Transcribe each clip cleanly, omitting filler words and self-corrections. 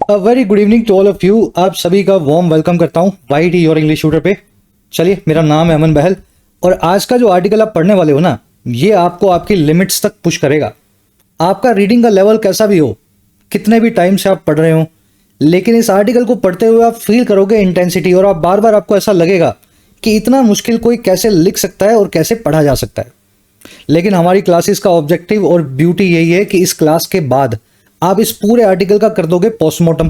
Very good evening to all of you. आप सभी का वार्म वेलकम करता हूं वाइट योर इंग्लिश ट्यूटर पे। चलिए, मेरा नाम है अमन बहल और आज का जो आर्टिकल आप पढ़ने वाले हो ना, ये आपको आपकी लिमिट्स तक पुश करेगा। आपका रीडिंग का लेवल कैसा भी हो, कितने भी टाइम से आप पढ़ रहे हो, लेकिन इस आर्टिकल को पढ़ते हुए आप फील करोगे इंटेंसिटी, और आप बार बार आपको ऐसा लगेगा कि इतना मुश्किल कोई कैसे लिख सकता है और कैसे पढ़ा जा सकता है। लेकिन हमारी क्लासेस का ऑब्जेक्टिव और ब्यूटी यही है कि इस क्लास के बाद आप इस पूरे आर्टिकल का कर दोगे पोस्टमार्टम।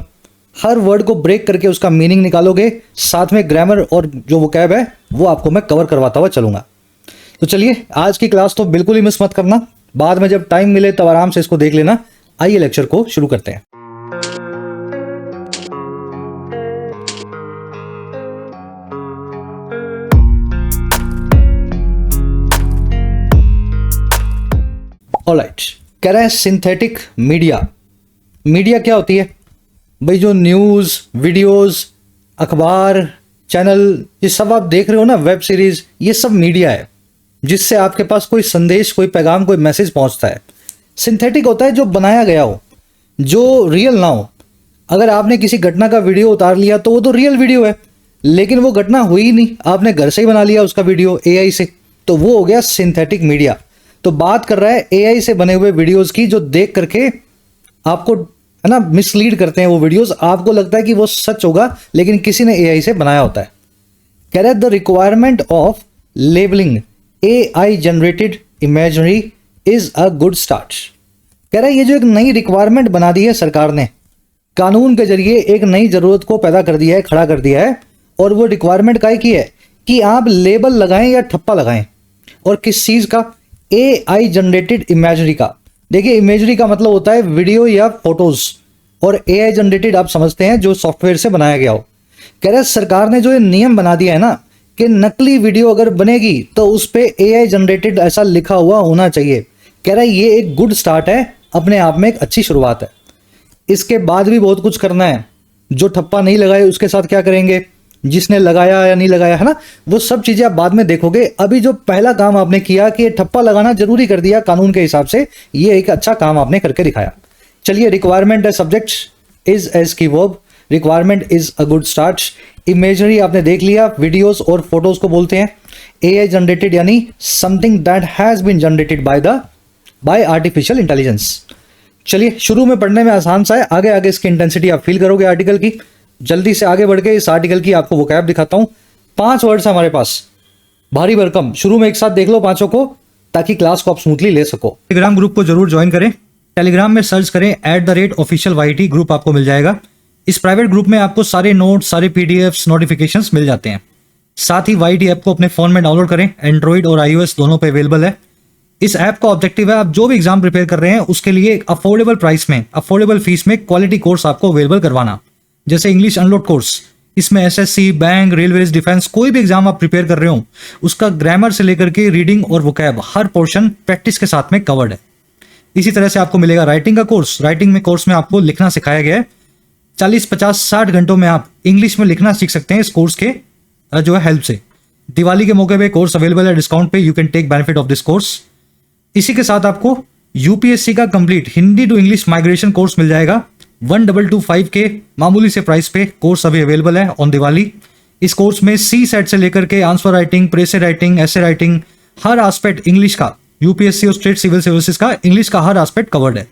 हर वर्ड को ब्रेक करके उसका मीनिंग निकालोगे, साथ में ग्रामर और जो वोकैब है वो आपको मैं कवर करवाता हुआ चलूंगा। तो चलिए, आज की क्लास तो बिल्कुल ही मिस मत करना, बाद में जब टाइम मिले तब आराम से इसको देख लेना। आइए लेक्चर को शुरू करते हैं। ऑलराइट, कह रहा है सिंथेटिक मीडिया। मीडिया क्या होती है भाई? जो न्यूज़, वीडियोस, अखबार, चैनल, ये सब आप देख रहे हो ना, वेब सीरीज, ये सब मीडिया है जिससे आपके पास कोई संदेश, कोई पैगाम, कोई मैसेज पहुंचता है। सिंथेटिक होता है जो बनाया गया हो, जो रियल ना हो। अगर आपने किसी घटना का वीडियो उतार लिया तो वो तो रियल वीडियो है, लेकिन वो घटना हुई ही नहीं, आपने घर से ही बना लिया उसका वीडियो एआई से, तो वो हो गया सिंथेटिक मीडिया। तो बात कर रहा है एआई से बने हुए वीडियोस की, जो देख करके आपको है ना मिसलीड करते हैं। वो वीडियोस आपको लगता है कि वो सच होगा, लेकिन किसी ने एआई से बनाया होता है। कह रहा है the requirement of labelling AI generated imagery is a good start. कह रहा है ये जो एक नई रिक्वायरमेंट बना दी है सरकार ने, कानून के जरिए एक नई जरूरत को पैदा कर दिया है, खड़ा कर दिया है। और वो रिक्वायरमेंट काय की है कि आप लेबल लगाएं या ठप्पा लगाएं। और किस चीज का? एआई जनरेटेड इमेजरी का। देखिए, इमेजरी का मतलब होता है वीडियो या फोटोज, और एआई जनरेटेड आप समझते हैं जो सॉफ्टवेयर से बनाया गया हो। कह रहे हैं सरकार ने जो ये नियम बना दिया है ना कि नकली वीडियो अगर बनेगी तो उस पे एआई जनरेटेड ऐसा लिखा हुआ होना चाहिए। कह रहा है ये एक गुड स्टार्ट है, अपने आप में एक अच्छी शुरुआत है। इसके बाद भी बहुत कुछ करना है। जो ठप्पा नहीं लगाए उसके साथ क्या करेंगे, जिसने लगाया या नहीं लगाया, है ना, वो सब चीजें आप बाद में देखोगे। अभी जो पहला काम आपने किया कि ये ठप्पा लगाना जरूरी कर दिया कानून के हिसाब से, ये एक अच्छा काम आपने करके दिखाया। चलिए, रिक्वायरमेंट है सब्जेक्ट, इज एज की verb, requirement is a good start. Imagery आपने देख लिया, वीडियोस और फोटोज को बोलते हैं एआई जनरेटेड, यानी something that has been generated by artificial intelligence. चलिए, शुरू में पढ़ने में आसान सा है, आगे आगे इसकी इंटेंसिटी आप फील करोगे आर्टिकल की। जल्दी से आगे बढ़ के इस आर्टिकल की आपको वोकैब दिखाता हूं। 5 वर्ड्स हमारे पास, भारी भरकम। शुरू में एक साथ देख लो 5 को, ताकि क्लास को आप स्मूथली ले सको। टेलीग्राम ग्रुप को जरूर ज्वाइन करें। टेलीग्राम में सर्च करें @officialYT, ग्रुप आपको मिल जाएगा। इस प्राइवेट ग्रुप में आपको सारे नोट्स, सारे पीडीएफ्स, नोटिफिकेशंस मिल जाते हैं। साथ ही YT ऐप को अपने फोन में डाउनलोड करें, एंड्रॉइड और iOS दोनों पे अवेलेबल है। इस ऐप का ऑब्जेक्टिव है आप जो भी एग्जाम प्रिपेयर कर रहे हैं उसके लिए अफोर्डेबल प्राइस में, अफोर्डेबल फीस में क्वालिटी कोर्स आपको अवेलेबल करवाना। जैसे इंग्लिश अनलॉड कोर्स, इसमें एसएससी, बैंक, रेलवेज, डिफेंस, कोई भी एग्जाम आप प्रिपेयर कर रहे हो उसका ग्रामर से लेकर के रीडिंग और वोकैब हर पोर्शन प्रैक्टिस के साथ में कवर्ड है। इसी तरह से आपको मिलेगा राइटिंग का कोर्स। राइटिंग में कोर्स में आपको लिखना सिखाया गया है। 40, 50, 60 घंटों में आप इंग्लिश में लिखना सीख सकते हैं इस कोर्स के जो है हेल्प से। दिवाली के मौके पे कोर्स अवेलेबल है डिस्काउंट पे, you can take benefit of this course. इसी के साथ आपको यूपीएससी का complete Hindi to English migration course मिल जाएगा 1225 के मामूली से प्राइस पे। कोर्स अभी अवेलेबल है ऑन दिवाली। इस कोर्स में सी सेट से लेकर के आंसर राइटिंग, प्रेसे राइटिंग, ऐसे राइटिंग, हर एस्पेक्ट इंग्लिश का, यूपीएससी और स्टेट सिविल सर्विसेज का इंग्लिश का हर एस्पेक्ट कवर्ड है।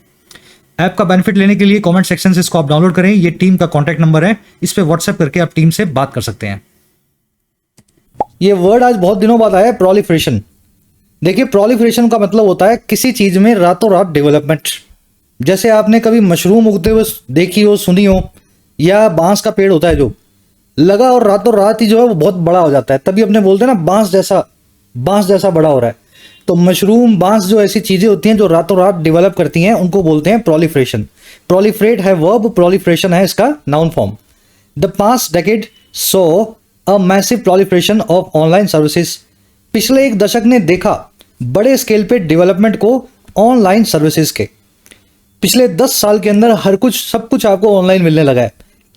ऐप का बेनिफिट लेने के लिए कमेंट सेक्शन से इसको आप डाउनलोड करें। ये टीम का कॉन्टैक्ट नंबर है, इस पे व्हाट्सएप करके आप टीम से बात कर सकते हैं। ये वर्ड आज बहुत दिनों बाद आया है, प्रोलिफरेशन। देखिए, प्रोलिफरेशन का मतलब होता है किसी चीज में रातों रात डेवलपमेंट। जैसे आपने कभी मशरूम उगते हुए देखी हो, सुनी हो, या बांस का पेड़ होता है जो लगा और रातों रात ही जो है वो बहुत बड़ा हो जाता है, तभी अपने बोलते हैं ना बांस जैसा बड़ा हो रहा है। तो मशरूम, बांस, जो ऐसी चीजें होती हैं जो रातों रात डेवलप करती हैं, उनको बोलते हैं प्रोलिफरेशन। प्रोलिफरेट है वर्ब, प्रोलिफरेशन है इसका noun form. The past decade so a massive proliferation of online services. पिछले एक दशक ने देखा बड़े स्केल पे डेवलपमेंट को ऑनलाइन सर्विसेज के। पिछले 10 साल के अंदर हर कुछ, सब कुछ आपको ऑनलाइन मिलने लगा है।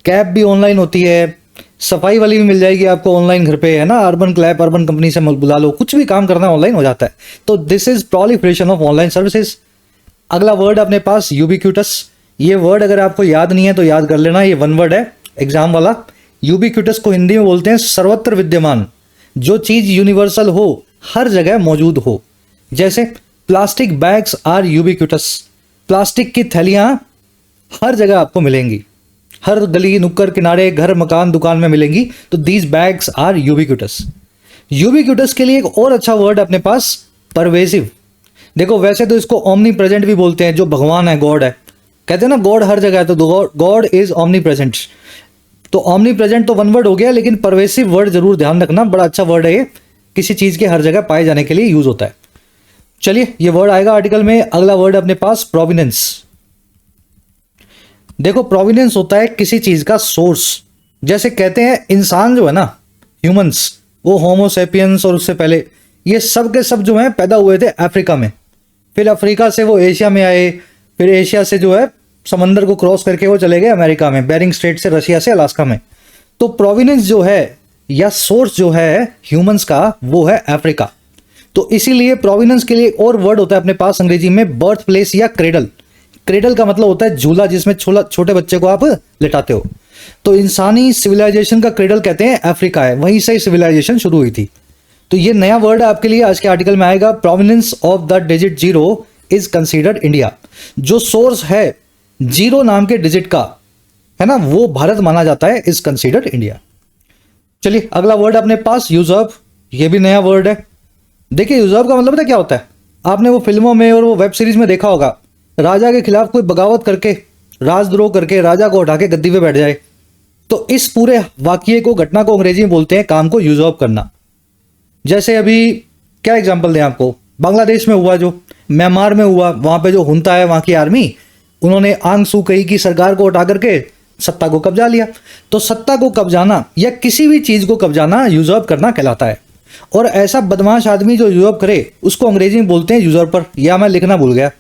कैब भी ऑनलाइन होती है, सफाई वाली भी मिल जाएगी आपको ऑनलाइन घर पे, है ना। अर्बन क्लैप, अर्बन कंपनी से बुला लो, कुछ भी काम करना ऑनलाइन हो जाता है। तो this is proliferation of online services. अगला वर्ड अपने पास यूबिक्यूटस। ये वर्ड अगर आपको याद नहीं है तो याद कर लेना, ये वन वर्ड है एग्जाम वाला। यूबिक्यूटस को हिंदी में बोलते हैं सर्वत्र विद्यमान, जो चीज यूनिवर्सल हो, हर जगह मौजूद हो। जैसे plastic bags are ubiquitous, plastic की थैलियां हर जगह आपको मिलेंगी, हर गली नुक्कड़ किनारे घर मकान दुकान में मिलेंगी, तो these bags are ubiquitous. Ubiquitous के लिए एक और अच्छा वर्ड अपने पास, परवेसिव। देखो वैसे तो इसको ओमनी प्रेजेंट भी बोलते हैं, जो भगवान है, गॉड है, कहते हैं ना गॉड हर जगह है, तो गॉड इज ओमनी प्रेजेंट। तो ओमनी प्रेजेंट तो वन वर्ड हो गया, लेकिन परवेसिव वर्ड जरूर ध्यान रखना, बड़ा अच्छा वर्ड है ये, किसी चीज के हर जगह पाए जाने के लिए यूज होता है। चलिए ये वर्ड आएगा आर्टिकल में। अगला वर्ड अपने पास प्रोविनेंस। देखो प्रोविनेंस होता है किसी चीज का सोर्स। जैसे कहते हैं इंसान जो है ना, ह्यूमंस, वो होमोसेपियंस और उससे पहले ये सब के सब जो है पैदा हुए थे अफ्रीका में, फिर अफ्रीका से वो एशिया में आए, फिर एशिया से जो है समंदर को क्रॉस करके वो चले गए अमेरिका में, बेरिंग स्ट्रेट से रशिया से अलास्का में। तो प्रोविनेंस जो है या सोर्स जो है ह्यूमंस का, वो है अफ्रीका। तो इसीलिए प्रोविनेंस के लिए और वर्ड होता है अपने पास अंग्रेजी में, बर्थ प्लेस या क्रेडल। क्रेडल का मतलब होता है झूला, जिसमें छोटे बच्चे को आप लिटाते हो। तो इंसानी सिविलाइजेशन का क्रेडल कहते हैं अफ्रीका है, वहीं से सिविलाइजेशन शुरू हुई थी। तो ये नया वर्ड है आपके लिए, आज के आर्टिकल में आएगा, provenance of the digit 0 is considered India. जो सोर्स है जीरो नाम के डिजिट का, है ना, वो भारत माना जाता है, इज कंसीडर्ड इंडिया। चलिए अगला वर्ड अपने पास, यूजर्व। ये भी नया वर्ड है। देखिए यूजर्व का मतलब पता क्या होता है, आपने वो फिल्मों में और वो वेब सीरीज में देखा होगा, राजा के खिलाफ कोई बगावत करके, राजद्रोह करके राजा को उठा के गद्दी पे बैठ जाए। तो इस पूरे वाक्य को, घटना को अंग्रेजी में बोलते हैं, काम को यूजर्व करना। जैसे अभी क्या एग्जांपल दें आपको, बांग्लादेश में हुआ, जो म्यांमार में हुआ, वहां पे जो हुंता है वहां की आर्मी, उन्होंने आंग सू कही की सरकार को उठा करके सत्ता को कब्जा लिया। तो सत्ता को कब्जाना या किसी भी चीज को कब्जाना यूजर्व करना कहलाता है। और ऐसा बदमाश आदमी जो यूजर्व करे उसको अंग्रेजी में बोलते हैं यूजर्पर, या मैं लिखना भूल गया।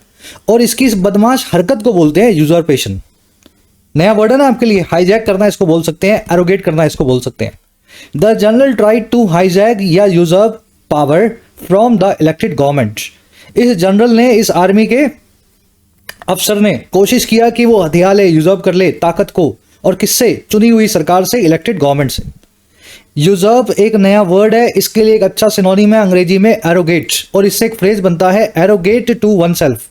और इसकी इस बदमाश हरकत को बोलते हैं यूजर्पेशन। नया वर्ड है ना आपके लिए, हाईजैक करना इसको बोल सकते हैं, एरोगेट करना इसको बोल सकते हैं। The general tried to hijack या usurp power from the elected government. इस जनरल ने, इस आर्मी के अफसर ने कोशिश किया कि वो हथियार ले, यूजर्व कर ले ताकत को, और किससे, चुनी हुई सरकार से, इलेक्टेड गवर्नमेंट से। यूजर्व एक नया वर्ड है, इसके लिए एक अच्छा सिनोनिम है अंग्रेजी में एरोगेट, और इससे एक फ्रेज बनता है एरोगेट टू वन सेल्फ।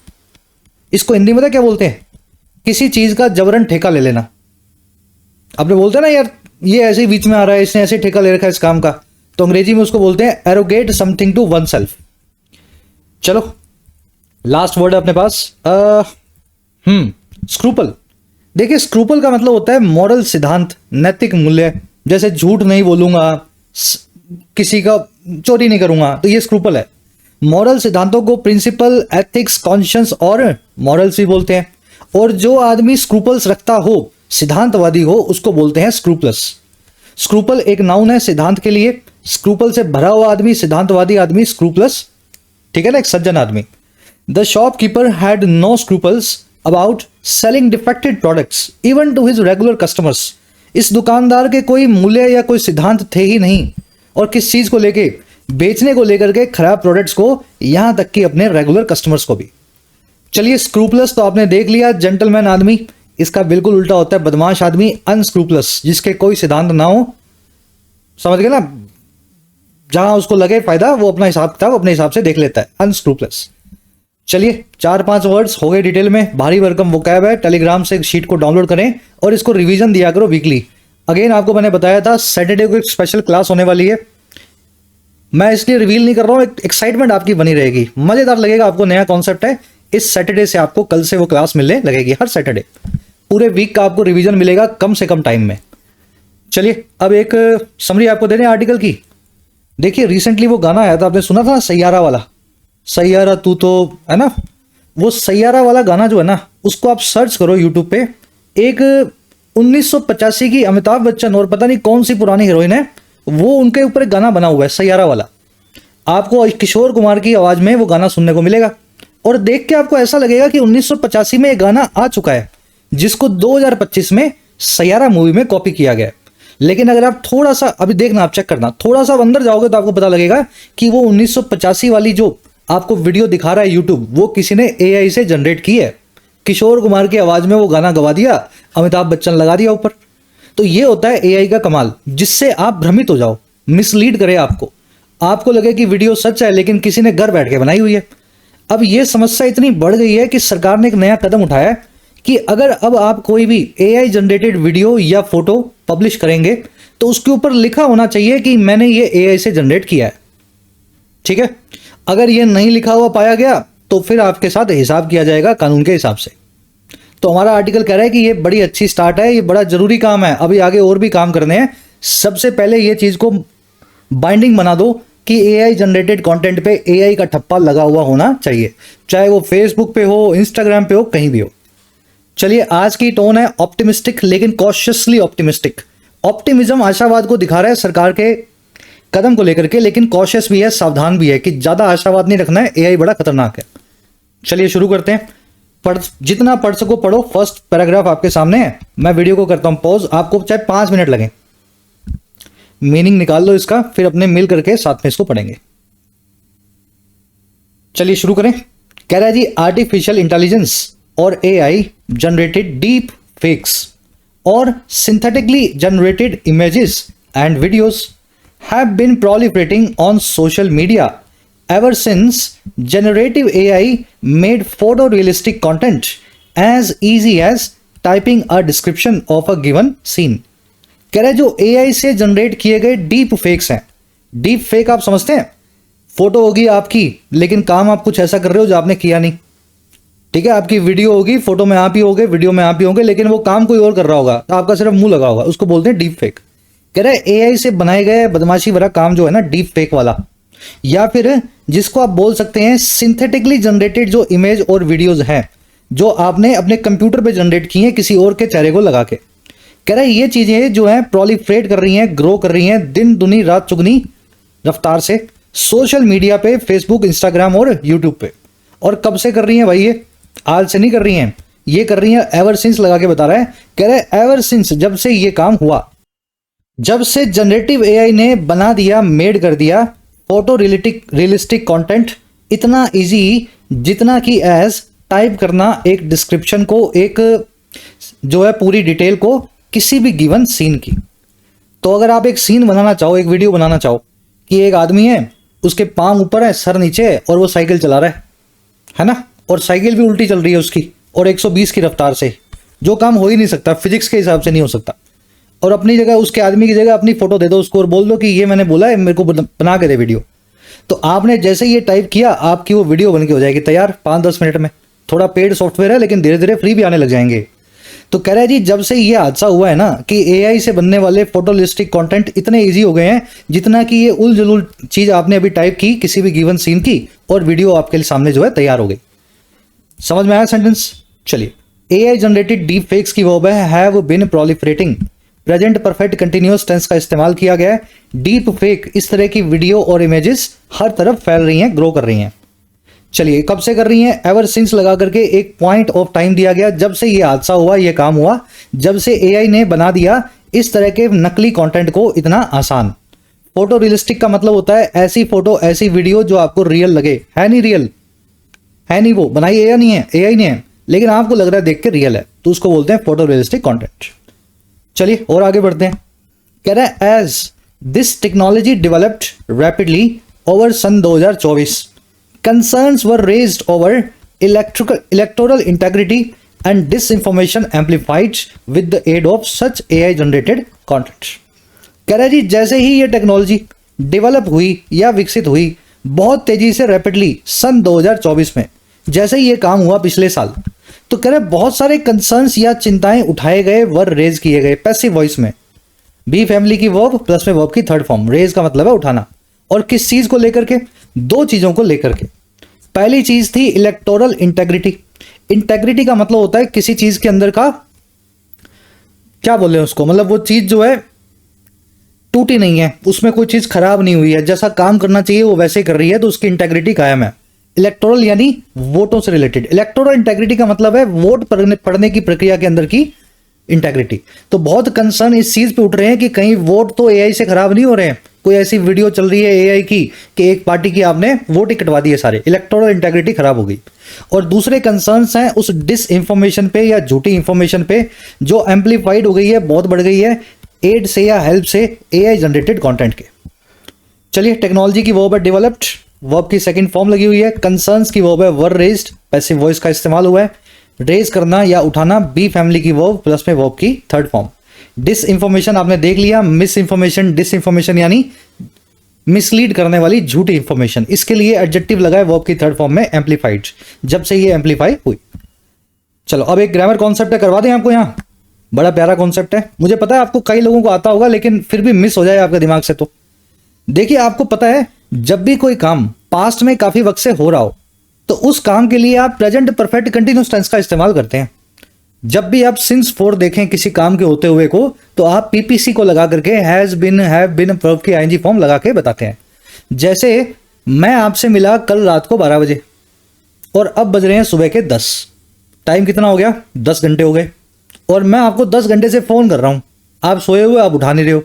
इसको हिंदी में क्या बोलते हैं, किसी चीज का जबरन ठेका ले लेना। आपने बोलते हैं ना यार ये ऐसे ही बीच में आ रहा है, इसने ऐसे ठेका ले रखा है इस काम का, तो अंग्रेजी में उसको बोलते हैं arrogate something to one self. चलो लास्ट वर्ड है अपने पास, स्क्रूपल। देखिए स्क्रूपल का मतलब होता है मॉरल सिद्धांत, नैतिक मूल्य। जैसे झूठ नहीं बोलूंगा, किसी का चोरी नहीं करूंगा, तो ये स्क्रूपल है। मॉरल सिद्धांतों को प्रिंसिपल, एथिक्स, कॉन्शियंस और मॉरल्स भी बोलते हैं। और जो आदमी स्क्रूपल्स रखता हो, सिद्धांतवादी हो, उसको बोलते हैं स्क्रूपलस। स्क्रूपल एक नाउन है सिद्धांत के लिए। स्क्रूपल से भरा हुआ आदमी, सिद्धांतवादी आदमी, स्क्रूपलस, ठीक है ना, एक सज्जन आदमी। The shopkeeper had no scruples about selling defected products even to his regular customers. इस दुकानदार के कोई मूल्य या कोई सिद्धांत थे ही नहीं, और किस चीज को लेके, बेचने को लेकर के खराब प्रोडक्ट्स को, यहां तक कि अपने रेगुलर कस्टमर्स को भी। चलिए स्क्रूपलस तो आपने देख लिया, जेंटलमैन आदमी। इसका बिल्कुल उल्टा होता है बदमाश आदमी, अनस्क्रूपलस, जिसके कोई सिद्धांत ना हो, समझ गए ना, जहां उसको लगे फायदा वो अपना हिसाब किताब अपने हिसाब से देख लेता है, अनस्क्रूपलस। चलिए 4-5 वर्ड्स हो गए डिटेल में, भारी भरकम वोकैब है। टेलीग्राम से शीट को डाउनलोड करें और इसको रिवीजन दिया करो वीकली। अगेन आपको मैंने बताया था सैटरडे को एक स्पेशल क्लास होने वाली है, मैं इसलिए रिवील नहीं कर रहा हूं, एक्साइटमेंट आपकी बनी रहेगी, मजेदार लगेगा आपको, नया कॉन्सेप्ट है। इस सैटरडे से आपको, कल से वो क्लास मिलने लगेगी, हर सैटरडे पूरे वीक का आपको रिवीजन मिलेगा कम से कम टाइम में। चलिए अब एक समरी आपको देने आर्टिकल की। देखिए रिसेंटली वो गाना आया था, आपने सुना था ना, सैयारा वाला, सैयारा तू तो, है ना, वो सैयारा वाला गाना जो है ना, उसको आप सर्च करो यूट्यूब पे। एक 1985 की अमिताभ बच्चन और पता नहीं कौन सी पुरानी हीरोइन है, वो उनके ऊपर एक गाना बना हुआ है सैयारा वाला। आपको किशोर कुमार की आवाज में वो गाना सुनने को मिलेगा, और देख के आपको ऐसा लगेगा कि 1985 में ये गाना आ चुका है, जिसको 2025 में सैयारा मूवी में कॉपी किया गया है। लेकिन अगर आप थोड़ा सा, अभी देखना, आप चेक करना, थोड़ा सा अंदर जाओगे तो आपको पता लगेगा कि वो 1985 वाली जो आपको वीडियो दिखा रहा है यूट्यूब, वो किसी ने एआई से जनरेट की है। किशोर कुमार की आवाज में वो गाना गवा दिया, अमिताभ बच्चन लगा दिया ऊपर। तो ये होता है एआई का कमाल, जिससे आप भ्रमित हो जाओ, मिसलीड करे आपको लगे कि वीडियो सच है लेकिन किसी ने घर बैठ के बनाई हुई है। अब ये समस्या इतनी बढ़ गई है कि सरकार ने एक नया कदम उठाया है कि अगर अब आप कोई भी एआई जनरेटेड वीडियो या फोटो पब्लिश करेंगे तो उसके ऊपर लिखा होना चाहिए कि मैंने ये एआई से जनरेट किया है। ठीक है, अगर ये नहीं लिखा हुआ पाया गया तो फिर आपके साथ हिसाब किया जाएगा कानून के हिसाब से। तो हमारा आर्टिकल कह रहा है कि ये बड़ी अच्छी स्टार्ट है, ये बड़ा जरूरी काम है, अभी आगे और भी काम करने हैं। सबसे पहले ये चीज को बाइंडिंग बना दो कि एआई जनरेटेड कंटेंट पे एआई का ठप्पा लगा हुआ होना चाहिए, चाहे वो फेसबुक पे हो, इंस्टाग्राम पे हो, कहीं भी हो। चलिए, आज की टोन है ऑप्टिमिस्टिक लेकिन कॉशियसली ऑप्टिमिस्टिक। ऑप्टिमिज्म आशावाद को दिखा रहा है सरकार के कदम को लेकर के, लेकिन कॉशियस भी है, सावधान भी है कि ज्यादा आशावाद नहीं रखना है, एआई बड़ा खतरनाक है। चलिए शुरू करते हैं। जितना पढ़ सको पढ़ो, फर्स्ट पैराग्राफ आपके सामने है, मैं वीडियो को करता हूं पॉज, आपको चाहे 5 मिनट लगे, मीनिंग निकाल लो इसका, फिर अपने मिल करके साथ में इसको पढ़ेंगे। चलिए शुरू करें। कह रहा है जी, आर्टिफिशियल इंटेलिजेंस और एआई जनरेटेड डीप फेक्स और synthetically generated images and videos have been proliferating on social media ever since generative AI made photorealistic content as easy as typing a description of a given scene। कह रहे जो AI से generate किए गए deep fakes हैं, deep fake आप समझते हैं, फोटो होगी आपकी लेकिन काम आप कुछ ऐसा कर रहे हो जो आपने किया नहीं। ठीक है, आपकी वीडियो होगी, फोटो में आप ही होगे, वीडियो में आप ही होंगे, लेकिन वो काम कोई और कर रहा होगा, तो आपका सिर्फ मुंह लगा होगा, उसको बोलते हैं डीप फेक। कह रहे एआई से बनाए गए बदमाशी भरा काम जो है ना, डीप फेक वाला, या फिर जिसको आप बोल सकते हैं सिंथेटिकली जनरेटेड जो इमेज और वीडियोज हैं जो आपने अपने कंप्यूटर पे जनरेट की हैं किसी और के चेहरे को लगा के। कह रहे ये चीजें जो हैं प्रोलिफरेट कर रही हैं, ग्रो कर रही हैं दिन दुनी रात चुगनी रफ्तार से सोशल मीडिया पे, फेसबुक, इंस्टाग्राम और यूट्यूब पे। और कब से कर रही हैं भाई? ये आज से नहीं कर रही हैं, ये कर रही हैं एवर सिंस लगा के बता रहा है। कह रहे एवर सिंस, जब से ये काम हुआ, जब से जनरेटिव एआई ने बना दिया, मेड कर दिया फोटो रियलिस्टिक कंटेंट इतना इजी जितना कि एज टाइप करना एक डिस्क्रिप्शन को, एक जो है पूरी डिटेल को किसी भी गिवन सीन की। तो अगर आप एक सीन बनाना चाहो, एक वीडियो बनाना चाहो कि एक आदमी है, उसके पांव ऊपर है, सर नीचे है और वो साइकिल चला रहा है ना, और साइकिल भी उल्टी चल रही है उसकी और 120 की रफ्तार से, जो काम हो ही नहीं सकता, फिजिक्स के हिसाब से नहीं हो सकता। और अपनी जगह, उसके आदमी की जगह अपनी फोटो दे दो उसको और बोल दो कि ये मैंने बोला है, मेरे को बना के दे वीडियो। तो आपने जैसे ये टाइप किया, आपकी वो वीडियो बन के हो जाएगी तैयार 5-10 मिनट में। थोड़ा पेड सॉफ्टवेयर है लेकिन धीरे धीरे फ्री भी आने लग जाएंगे। तो कह रहा है जी, जब से ये हादसा हुआ है ना कि एआई से बनने वाले फोटोलिस्टिक कंटेंट इतने इजी हो गए हैं जितना कि ये उल जुलूल चीज आपने अभी टाइप की किसी भी गिवन सीन की और वीडियो आपके सामने जो है तैयार हो गई। समझ में आया सेंटेंस? चलिए, एआई जनरेटेड डीप फेक्स की वर्ब है have been proliferating, present perfect continuous tense का इस्तेमाल किया गया है। डीप फेक, इस तरह की वीडियो और इमेजेस हर तरफ फैल रही हैं, ग्रो कर रही हैं। चलिए, कब से कर रही हैं? एवर सिंस लगा करके एक पॉइंट ऑफ टाइम दिया गया, जब से ये हादसा हुआ, ये काम हुआ, जब से एआई ने बना दिया इस तरह के नकली कंटेंट को इतना आसान। फोटो रियलिस्टिक का मतलब होता है ऐसी फोटो, ऐसी वीडियो जो आपको रियल लगे। है नहीं रियल, है नहीं, वो बनाई एआई नहीं है, एआई नहीं है, लेकिन आपको लग रहा है देख के रियल है, तो उसको बोलते हैं फोटो रियलिस्टिक कंटेंट। चलिए और आगे बढ़ते हैं। कह रहा है as this technology developed rapidly over सन 2024, concerns were raised over electoral integrity and disinformation amplified with the aid of such AI generated content। कह रहा है जी, जैसे ही ये टेक्नोलॉजी डेवलप हुई या विकसित हुई बहुत तेजी से, रैपिडली सन 2024 में, जैसे ही ये काम हुआ पिछले साल, तो कह रहे बहुत सारे कंसर्न्स या चिंताएं उठाए गए, वर रेज किए गए पैसिव वॉइस में। बी फैमिली की वर्ब प्लस में वर्ब की थर्ड फॉर्म, रेज का मतलब है उठाना। और किस चीज को लेकर के? 2 चीजों को लेकर के। पहली चीज थी इलेक्टोरल इंटेग्रिटी। इंटेग्रिटी का मतलब होता है किसी चीज के अंदर का, क्या बोले उसको, मतलब वो चीज जो है टूटी नहीं है, उसमें कोई चीज खराब नहीं हुई है, जैसा काम करना चाहिए वो वैसे कर रही है, तो उसकी इंटेग्रिटी कायम है। इलेक्टोरल यानी वोटों से रिलेटेड। इलेक्टोरल इंटेग्रिटी का मतलब है वोट पढ़ने की प्रक्रिया के अंदर की इंटेग्रिटी। तो बहुत कंसर्न इस चीज पे उठ रहे हैं कि कहीं वोट तो एआई से खराब नहीं हो रहे हैं, कोई ऐसी वीडियो चल रही है एआई की कि एक पार्टी की आपने वोट ही कटवा दिए सारे, इलेक्टोरल इंटेग्रिटी खराब हो गई। और दूसरे कंसर्न्स हैं उस डिस इंफॉर्मेशन पे या झूठी इंफॉर्मेशन पे जो एम्पलीफाइड हो गई है, बहुत बढ़ गई है एड से या हेल्प से एआई जनरेटेड कंटेंट के। चलिए, टेक्नोलॉजी की वर्ब है डेवलप्ड, वर्ब की सेकंड फॉर्म लगी हुई है। कंसर्न्स की वर्ब है वर रेज्ड, पैसिव वॉइस का इस्तेमाल हुआ है। रेज करना या उठाना बी फैमिली की वर्ब प्लस में वर्ब की थर्ड फॉर्म। डिस इंफॉर्मेशन आपने देख लिया, मिस इंफॉर्मेशन, डिस इंफॉर्मेशन यानी मिसलीड करने वाली झूठी इंफॉर्मेशन। इसके लिए एडजेक्टिव लगाए वर्ब की थर्ड फॉर्म में एम्पलीफाइड, जब से ये एम्पलीफाई हुई। चलो अब एक ग्रामर कॉन्सेप्ट है, करवा दें आपको। यहाँ बड़ा प्यारा कॉन्सेप्ट है, मुझे पता है आपको कई लोगों को आता होगा लेकिन फिर भी मिस हो जाए आपके दिमाग से। तो देखिए, आपको पता है जब भी कोई काम पास्ट में काफी वक्त से हो रहा हो तो उस काम के लिए आप प्रेजेंट परफेक्ट कंटिन्यूअस टेंस का इस्तेमाल करते हैं। जब भी आप सिंस फोर देखें किसी काम के होते हुए को तो आप पीपीसी को लगा करके has been, have been, verb की आईएनजी फॉर्म लगा के बताते हैं। जैसे मैं आपसे मिला कल रात को 12 बजे और अब बज रहे हैं सुबह के 10। टाइम कितना हो गया? 10 घंटे हो गए। और मैं आपको 10 घंटे से फोन कर रहा हूं, आप सोए हुए, आप उठा नहीं रहे हो।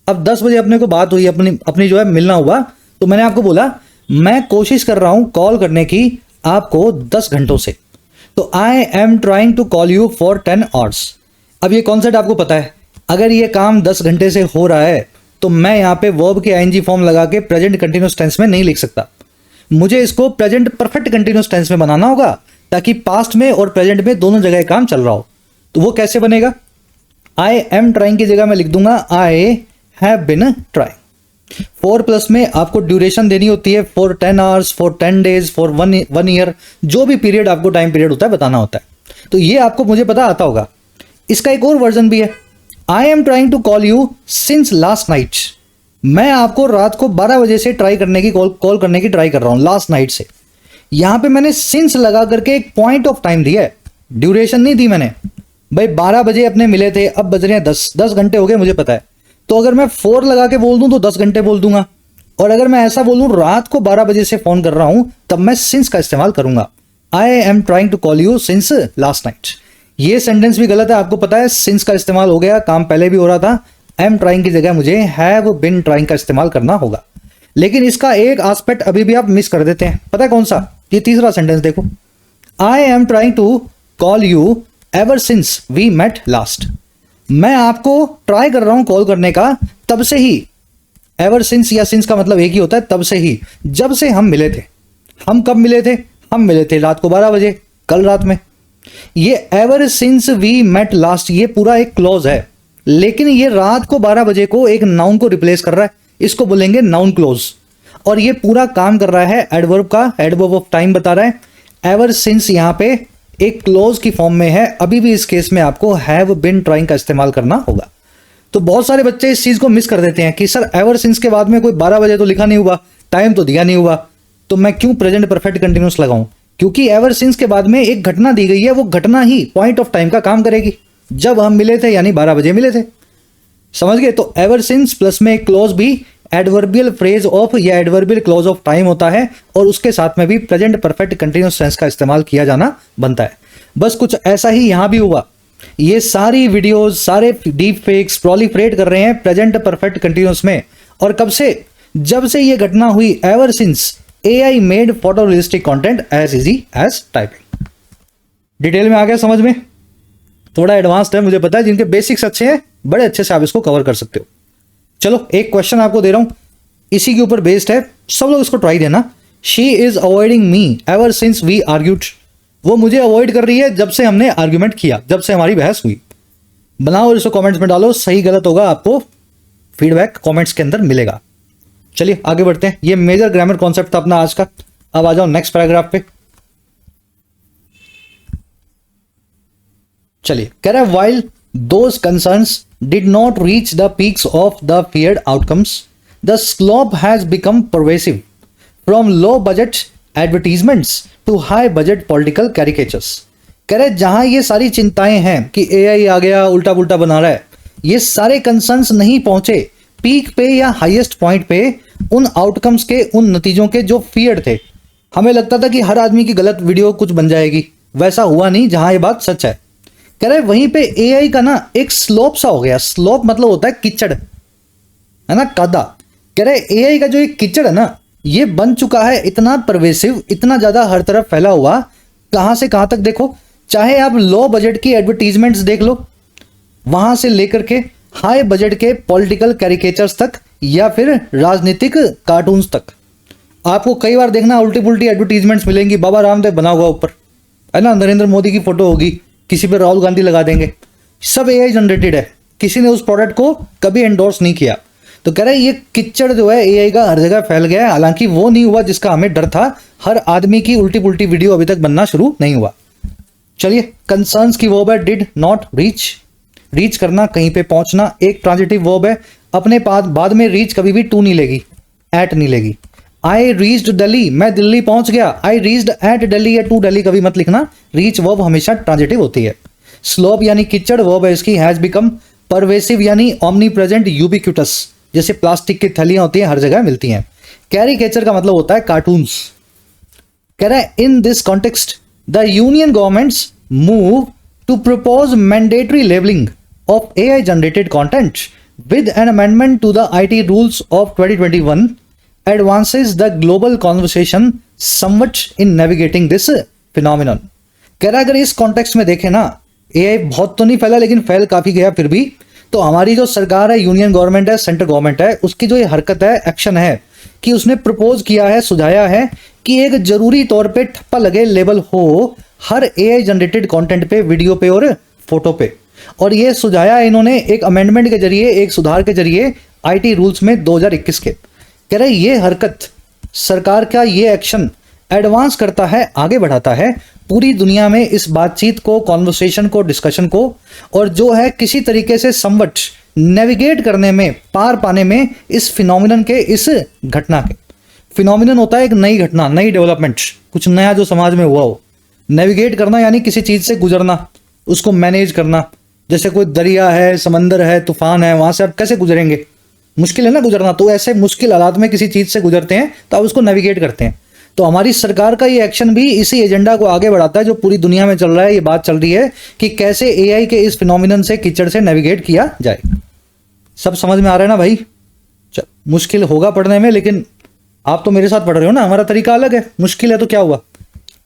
अब 10 बजे अपने को बात हुई, अपनी जो है मिलना हुआ, तो मैंने आपको बोला मैं कोशिश कर रहा हूं कॉल करने की आपको 10 घंटों से, तो I am trying to call you for 10 hours. अब ये कॉन्सेप्ट आपको पता है, अगर ये काम 10 घंटे से हो रहा है तो मैं यहां पे वर्ब के आईएनजी फॉर्म लगा के प्रेजेंट कंटिन्यूअस टेंस में नहीं लिख सकता, मुझे इसको प्रेजेंट परफेक्ट कंटिन्यूअस टेंस में बनाना होगा ताकि पास्ट में और प्रेजेंट में दोनों जगह काम चल रहा हो। तो वो कैसे बनेगा? आई एम ट्राइंग की जगह मैं लिख दूंगा I have been trying. 4 plus में आपको ड्यूरेशन देनी होती है, for 10 hours, for 10 days, for 1 year, जो भी पीरियड आपको टाइम पीरियड होता है बताना होता है। तो ये आपको मुझे पता आता होगा। इसका एक और वर्जन भी है, I am trying to call you since last night. मैं आपको रात को 12 बजे से ट्राई करने की कॉल करने की ट्राई कर रहा हूं, लास्ट नाइट से। यहां पे मैंने सिंस लगा करके एक पॉइंट ऑफ टाइम दिया है, ड्यूरेशन नहीं दी मैंने। भाई 12 बजे अपने मिले थे, अब बज रहे हैं 10 घंटे हो गए, मुझे पता है। तो अगर मैं 4 लगा के बोल दूं तो 10 घंटे बोल दूंगा, और अगर मैं ऐसा बोलूं रात को 12 बजे से फोन कर रहा हूं तब मैं सिंस का इस्तेमाल करूंगा, I am trying to call you since last night. ये सेंटेंस भी गलत है, आपको पता है, सिंस का इस्तेमाल हो गया, काम पहले भी हो रहा था। एम ट्राइंग की जगह मुझे हैव बिन ट्राइंग का इस्तेमाल करना होगा। लेकिन इसका एक एस्पेक्ट अभी भी आप मिस कर देते हैं, पता है कौन सा? ये तीसरा सेंटेंस देखो, I am trying to call you ever since we met last. मैं आपको ट्राई कर रहा हूं कॉल करने का तब से ही, एवर सिंस या सिंस का मतलब एक ही होता है, तब से ही, जब से हम मिले थे। हम कब मिले थे? हम मिले थे रात को 12 बजे, कल रात में। ये ever since we met last ये पूरा एक क्लॉज है, लेकिन ये रात को 12 बजे को एक नाउन को रिप्लेस कर रहा है, इसको बोलेंगे नाउन क्लोज। और ये पूरा काम कर रहा है एडवर्ब का, एडवर्ब ऑफ टाइम बता रहा है। एवर सिंस यहां पे एक क्लोज की फॉर्म में है, अभी भी इस केस में आपको हैव बिन ट्राइंग का इस्तेमाल करना होगा। तो बहुत सारे बच्चे इस चीज को मिस कर देते हैं कि सर एवर सिंस के बाद में कोई 12 बजे तो लिखा नहीं हुआ, टाइम तो दिया नहीं हुआ, तो मैं क्यों प्रेजेंट परफेक्ट कंटिन्यूअस लगाऊं? क्योंकि एवर सिंस के बाद में एक घटना दी गई है, वो घटना ही पॉइंट ऑफ टाइम का काम करेगी, जब हम मिले थे यानी 12 बजे मिले थे। समझ गए? तो एवर सिंस प्लस में एक क्लॉज भी एडवर्बियल फ्रेज ऑफ या एडवर्बियल क्लॉज ऑफ टाइम होता है, और उसके साथ में भी प्रेजेंट परफेक्ट कंटिन्यूअस टेंस का इस्तेमाल किया जाना बनता है। बस कुछ ऐसा ही यहां भी हुआ। ये सारी वीडियोस, सारे डीप फेक्स प्रोलिफरेट कर रहे हैं प्रेजेंट परफेक्ट कंटिन्यूअस में। और कब से? जब से ये घटना हुई, ever since AI made photorealistic content as easy as typing. Detail में आ गया समझ में? थोड़ा एडवांस्ड है मुझे पता है, जिनके बेसिक्स अच्छे हैं बड़े अच्छे से आप इसको कवर कर सकते हो। चलो एक क्वेश्चन आपको दे रहा हूं, इसी के ऊपर बेस्ड है, सब लोग इसको ट्राई देना। She is avoiding me ever since we argued. वो मुझे अवॉइड कर रही है जब से हमने आर्ग्यूमेंट किया, जब से हमारी बहस हुई। बनाओ और इसको कमेंट्स में डालो, सही गलत होगा आपको फीडबैक कमेंट्स के अंदर मिलेगा। चलिए आगे बढ़ते हैं, ये मेजर ग्रामर कॉन्सेप्ट था अपना आज का। अब आ जाओ नेक्स्ट पैराग्राफ पे। चलिए कह रहा है while those concerns did not reach the peaks of the feared outcomes, the slope has become pervasive from low budget advertisements to high budget political caricatures। कह रहे जहां ये सारी चिंताएं हैं कि एआई आ गया उल्टा पुल्टा बना रहा है, ये सारे कंसर्न्स नहीं पहुंचे पीक पे या हाईएस्ट पॉइंट पे, उन आउटकम्स के, उन नतीजों के जो फियर्ड थे। हमें लगता था कि हर आदमी की गलत वीडियो कुछ बन जाएगी, वैसा हुआ नहीं, जहां ये बात सच है। कह रहे वहीं पे एआई का ना एक स्लोप सा हो गया। स्लोप मतलब होता है कीचड़, है ना, कादा। कह रहे एआई का जो एक कीचड़ है ना, ये बन चुका है इतना परवेसिव, इतना ज्यादा हर तरफ फैला हुआ, कहां से कहां तक देखो, चाहे आप लो बजट की एडवर्टीजमेंट्स देख लो, वहां से लेकर के हाई बजट के पॉलिटिकल कैरिकेचर्स तक, या फिर राजनीतिक कार्टून्स तक, आपको कई बार देखना उल्टी पुल्टी एडवर्टीजमेंट्स मिलेंगी, बाबा रामदेव बना हुआ ऊपर, है ना, नरेंद्र मोदी की फोटो होगी, किसी पे राहुल गांधी लगा देंगे, सब एआई जनरेटेड है, किसी ने उस प्रोडक्ट को कभी एंडोर्स नहीं किया। तो कह रहे ये किच्चड़ जो है एआई का हर जगह फैल गया है, हालांकि वो नहीं हुआ जिसका हमें डर था, हर आदमी की उल्टी पुल्टी वीडियो अभी तक बनना शुरू नहीं हुआ। चलिए, कंसर्न्स की वर्ब है डिड नॉट रीच, रीच करना, कहीं पे पहुंचना, एक ट्रांजिटिव वर्ब है, अपने बाद में रीच कभी भी टू नहीं लेगी, एट नहीं लेगी। आई रीच्ड दिल्ली, मैं दिल्ली पहुंच गया, आई रीच्ड एट दिल्ली या टू दिल्ली कभी मत लिखना, रीच वर्ब हमेशा ट्रांजिटिव होती है। स्लोप यानी किच्चड़ वर्ब है इसकी, हैज बिकम परवेसिव यानी ओमनी प्रेजेंट यूबिक्यूटस, जैसे प्लास्टिक की थैलियां होती हैं हर जगह मिलती हैं। कैरिकेचर का मतलब होता है कार्टून्स। कह रहा है in this context the union government's move to propose mandatory labelling of AI generated content with an amendment to the IT rules of 2021 advances the global conversation somewhat in navigating this phenomenon. कह रहा है अगर इस context में देखें ना, AI बहुत तो नहीं फैला लेकिन फैल काफी गया, फिर भी तो हमारी जो सरकार है, यूनियन गवर्नमेंट है, सेंट्रल गवर्नमेंट है, उसकी जो ये हरकत है, एक्शन है कि उसने प्रपोज किया है, सुझाया है कि एक जरूरी तौर पे ठप्पा लगे लेबल हो हर एआई जनरेटेड कंटेंट पे, वीडियो पे और फोटो पे। और ये सुझाया इन्होंने एक अमेंडमेंट के जरिए, एक सुधार के जरिए आईटी रूल्स में 2021 के। कह रहे ये हरकत, सरकार का ये एक्शन एडवांस करता है, आगे बढ़ाता है पूरी दुनिया में इस बातचीत को, कॉन्वर्सेशन को, डिस्कशन को, और जो है किसी तरीके से समवट नेविगेट करने में, पार पाने में इस फिनोमिनन के, इस घटना के। फिनोमिनन होता है एक नई घटना, नई डेवलपमेंट, कुछ नया जो समाज में हुआ हो। नेविगेट करना यानी किसी चीज से गुजरना, उसको मैनेज करना, जैसे कोई दरिया है, समंदर है, तूफान है, वहां से आप कैसे गुजरेंगे, मुश्किल है ना गुजरना, तो ऐसे मुश्किल हालात में किसी चीज से गुजरते हैं तो आप उसको नेविगेट करते हैं। तो हमारी सरकार का ये एक्शन भी इसी एजेंडा को आगे बढ़ाता है जो पूरी दुनिया में चल रहा है। ये बात चल रही है कि कैसे एआई के इस फिनोमिनन से, कीचड़ से नेविगेट किया जाए। सब समझ में आ रहा है ना भाई? मुश्किल होगा पढ़ने में, लेकिन आप तो मेरे साथ पढ़ रहे हो ना, हमारा तरीका अलग है। मुश्किल है तो क्या हुआ?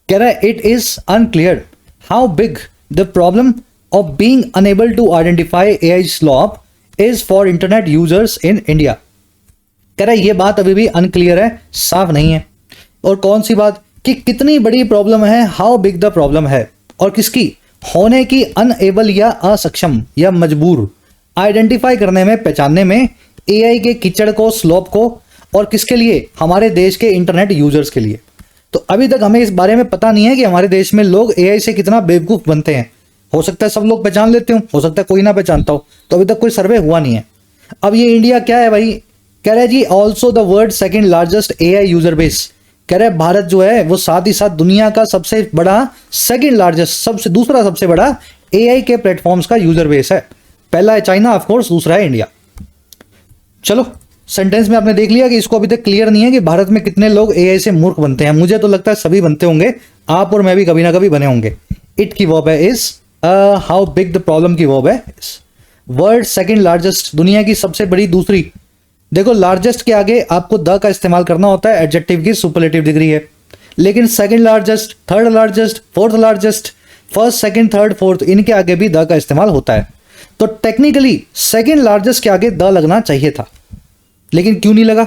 कह रहा है it is unclear how big the problem of being unable to identify AI slop is for internet users in India. कह रहा है ये बात अभी भी अनक्लियर है, साफ नहीं है। और कौन सी बात? कि कितनी बड़ी प्रॉब्लम है, हाउ बिग द प्रॉब्लम है, और किसकी होने की, अनएबल या असक्षम या मजबूर आइडेंटिफाई करने में, पहचानने में एआई के कीचड़ को, स्लोप को, और किसके लिए? हमारे देश के इंटरनेट यूजर्स के लिए। तो अभी तक हमें इस बारे में पता नहीं है कि हमारे देश में लोग एआई से कितना बेवकूफ बनते हैं। हो सकता है सब लोग पहचान लेते हो सकता है कोई ना पहचानता हो, तो अभी तक कोई सर्वे हुआ नहीं है। अब ये इंडिया क्या है भाई? कह रहा है जी also the world second largest AI user base. कह रहे भारत जो है वो साथ ही साथ दुनिया का सबसे बड़ा, सेकेंड लार्जेस्ट, दूसरा सबसे बड़ा एआई के प्लेटफॉर्म्स का यूजर बेस है। पहला है चाइना ऑफ कोर्स, दूसरा है इंडिया। चलो, सेंटेंस में आपने देख लिया कि इसको अभी तक क्लियर नहीं है कि भारत में कितने लोग एआई से मूर्ख बनते हैं। मुझे तो लगता है सभी बनते होंगे, आप और मैं भी कभी ना कभी बने होंगे। इट की वर्ब है is, how big the problem की वर्ब है इज। वर्ल्ड सेकेंड लार्जेस्ट, दुनिया की सबसे बड़ी, दूसरी। देखो लार्जेस्ट के आगे आपको द का इस्तेमाल करना होता है, एडजेक्टिव की सुपरलेटिव डिग्री है। लेकिन second largest, third largest, fourth largest, first, second, third, fourth, इनके आगे भी द का इस्तेमाल होता है। तो टेक्निकली सेकंड लार्जेस्ट के आगे द लगना चाहिए था, लेकिन क्यों नहीं लगा?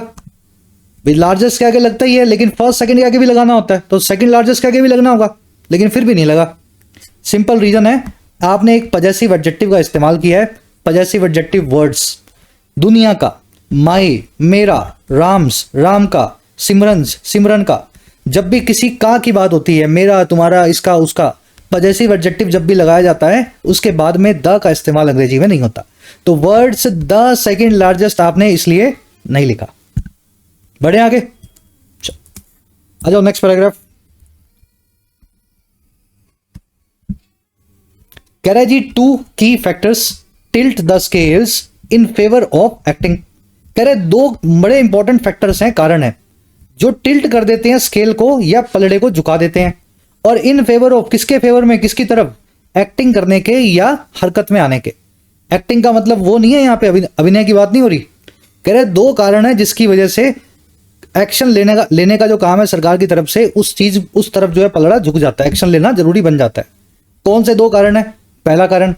लार्जेस्ट के आगे लगता ही है, लेकिन फर्स्ट सेकंड के आगे भी लगाना होता है, तो सेकंड लार्जेस्ट के आगे भी लगना होगा, लेकिन फिर भी नहीं लगा। सिंपल रीजन है, आपने एक पजेसिव एडजेक्टिव का इस्तेमाल किया है। पजेसिव एडजेक्टिव वर्ड्स, दुनिया का, माई, मेरा, राम्स, राम का, सिमरन्स, सिमरन का, जब भी किसी का की बात होती है, मेरा, तुम्हारा, इसका, उसका, पजेसिव एडजेक्टिव जब भी लगाया जाता है उसके बाद में द का इस्तेमाल अंग्रेजी में नहीं होता। तो वर्ड्स द सेकंड लार्जेस्ट आपने इसलिए नहीं लिखा। बढ़े आगे, आ जाओ नेक्स्ट पैराग्राफ। कह रहा है जी टू की factors tilt the scales in favour of acting. कह रहे दो बड़े इंपॉर्टेंट फैक्टर्स हैं, कारण है, जो टिल्ट कर देते हैं स्केल को या पलड़े को झुका देते हैं। और इन फेवर ऑफ, किसके फेवर में, किसकी तरफ? एक्टिंग करने के या हरकत में आने के। एक्टिंग का मतलब वो नहीं है, यहां पे अभिनय की बात नहीं हो रही। कह रहे 2 कारण है जिसकी वजह से एक्शन लेने का जो काम है सरकार की तरफ से, उस तरफ जो है पलड़ा झुक जाता है, एक्शन लेना जरूरी बन जाता है। कौन से 2 कारण है? पहला कारण,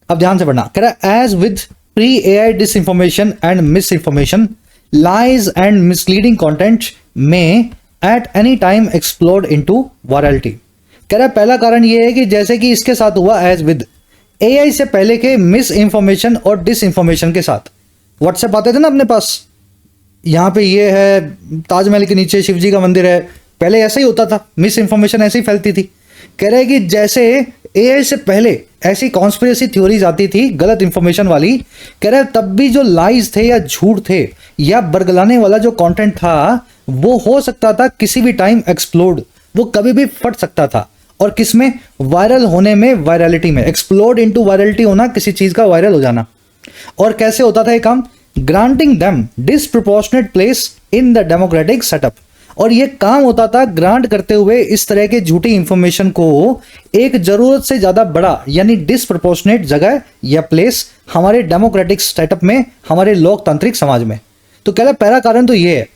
अब ध्यान से पढ़ना, कह रहा as with pre AI disinformation and misinformation, lies and misleading content में at any time explode into virality. कह रहा पहला कारण ये है कि जैसे कि इसके साथ हुआ एज विद एआई से पहले के मिस इंफॉर्मेशन और डिस इंफॉर्मेशन के साथ। व्हाट्सएप आते थे ना अपने पास, यहाँ पे ये है ताजमहल के नीचे शिव जी का मंदिर है, पहले ऐसा ही होता था, मिस इंफॉर्मेशन ऐसी फैलती थी। कह रहे कि जैसे एआई से पहले ऐसी कॉन्स्पिरेसी थ्योरीज आती थी गलत इंफॉर्मेशन वाली, कह रहे तब भी जो लाइज थे या झूठ थे या बरगलाने वाला जो कंटेंट था वो हो सकता था किसी भी टाइम एक्सप्लोड, वो कभी भी फट सकता था। और किसमें? वायरल होने में, वायरलिटी में। एक्सप्लोड इनटू वायरलिटी होना, किसी चीज का वायरल हो जाना। और कैसे होता था ये काम? Granting them disproportionate place in the democratic setup. और ये काम होता था ग्रांट करते हुए इस तरह के झूठी इंफॉर्मेशन को एक जरूरत से ज्यादा बड़ा यानी डिसप्रोपोर्शनेट जगह या प्लेस हमारे डेमोक्रेटिक सेटअप में, हमारे लोकतांत्रिक समाज में। तो कह रहा पहला कारण तो ये है,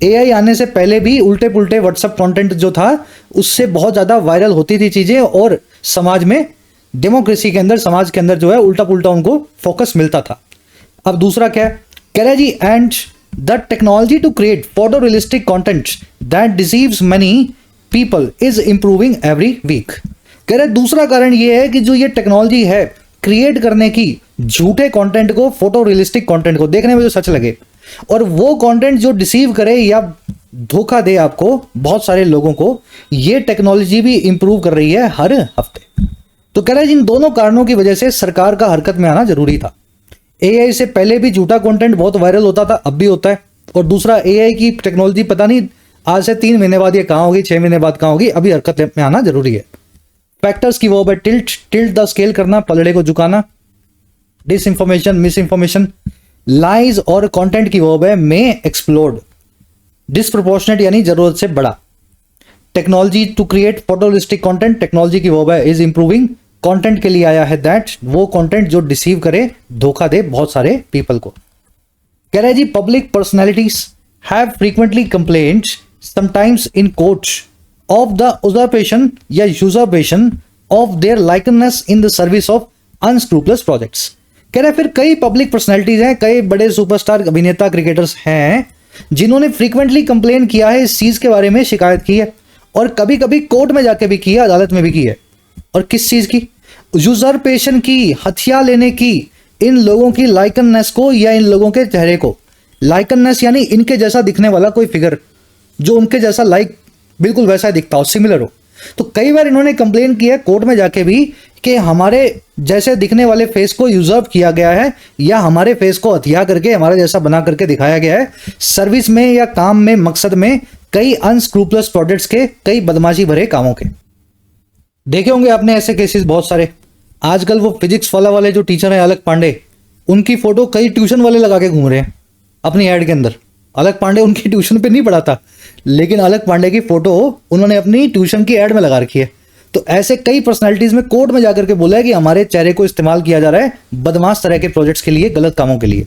एआई आने से पहले भी उल्टे पुल्टे व्हाट्सएप कंटेंट जो था उससे बहुत ज्यादा वायरल होती थी चीजें, और समाज में, डेमोक्रेसी के अंदर, समाज के अंदर जो है उल्टा पुल्टा उनको फोकस मिलता था। अब दूसरा क्या है? कह रहा जी and the technology to create photorealistic content that deceives many people is improving every week. कह रहे दूसरा कारण ये है कि जो ये टेक्नोलॉजी है क्रिएट करने की झूठे कंटेंट को, फोटो रियलिस्टिक कंटेंट को देखने में जो सच लगे, और वो कंटेंट जो डिसीव करे या धोखा दे आपको, बहुत सारे लोगों को, ये टेक्नोलॉजी भी इंप्रूव कर रही है हर हफ्ते। तो कह रहे हैं इन दोनों कारणों की वजह से सरकार का हरकत में आना जरूरी था। एआई से पहले भी झूठा कंटेंट बहुत वायरल होता था, अब भी होता है। और दूसरा, एआई की टेक्नोलॉजी पता नहीं आज से 3 महीने बाद ये कहां होगी, 6 महीने बाद कहां होगी, अभी हरकत में आना जरूरी है। फैक्टर्स की वो है टिल्ट द स्केल करना, पलड़े को झुकाना, disinformation, misinformation, lies और कंटेंट की वर्ब है में एक्सप्लोड, डिसप्रोपोर्शनेट यानी जरूरत से बड़ा। Technology to create photorealistic content, technology की वर्ब है इज इंप्रूविंग, कंटेंट के लिए आया है दैट, वो कंटेंट जो डिसीव करे, धोखा दे बहुत सारे पीपल को। कह रहे जी public personalities have frequently complained sometimes in court of the usurpation या usurpation of their likeness in the service of unscrupulous projects. कह रहे फिर कई पब्लिक पर्सनैलिटीज हैं, कई बड़े सुपरस्टार अभिनेता, क्रिकेटर्स हैं जिन्होंने फ्रीक्वेंटली कंप्लेन किया है, इस चीज के बारे में शिकायत की है, और कभी कभी कोर्ट में जाके भी की है, अदालत में भी की है। और किस चीज की? यूजरपेशन की, हथिया लेने की, इन लोगों की लाइकनेस को या इन लोगों के चेहरे को। लाइकनेस यानी इनके जैसा दिखने वाला कोई फिगर जो उनके जैसा लाइक बिल्कुल वैसा दिखता हो, सिमिलर हो। तो कई बार इन्होंने कंप्लेन किया कोर्ट में जाके भी कि हमारे जैसे दिखने वाले फेस को यूजर्व किया गया है, या हमारे फेस को हथिया करके हमारे जैसा बना करके दिखाया गया है सर्विस में या काम में, मकसद में, कई अनस्क्रूपलस प्रोजेक्ट्स के, कई बदमाशी भरे कामों के। देखे होंगे आपने ऐसे केसेस बहुत सारे। आजकल वो फिजिक्स वाले जो टीचर हैं अलक पांडे, उनकी फोटो कई ट्यूशन वाले लगा के घूम रहे हैं अपनी ऐड के अंदर। अलक पांडे उनकी ट्यूशन पे नहीं पढ़ाता, लेकिन अलक पांडे की फोटो उन्होंने अपनी ट्यूशन की ऐड में लगा रखी है। तो ऐसे कई पर्सनालिटीज में कोर्ट में जाकर के बोला है कि हमारे चेहरे को इस्तेमाल किया जा रहा है बदमाश तरह के प्रोजेक्ट्स के लिए, गलत कामों के लिए।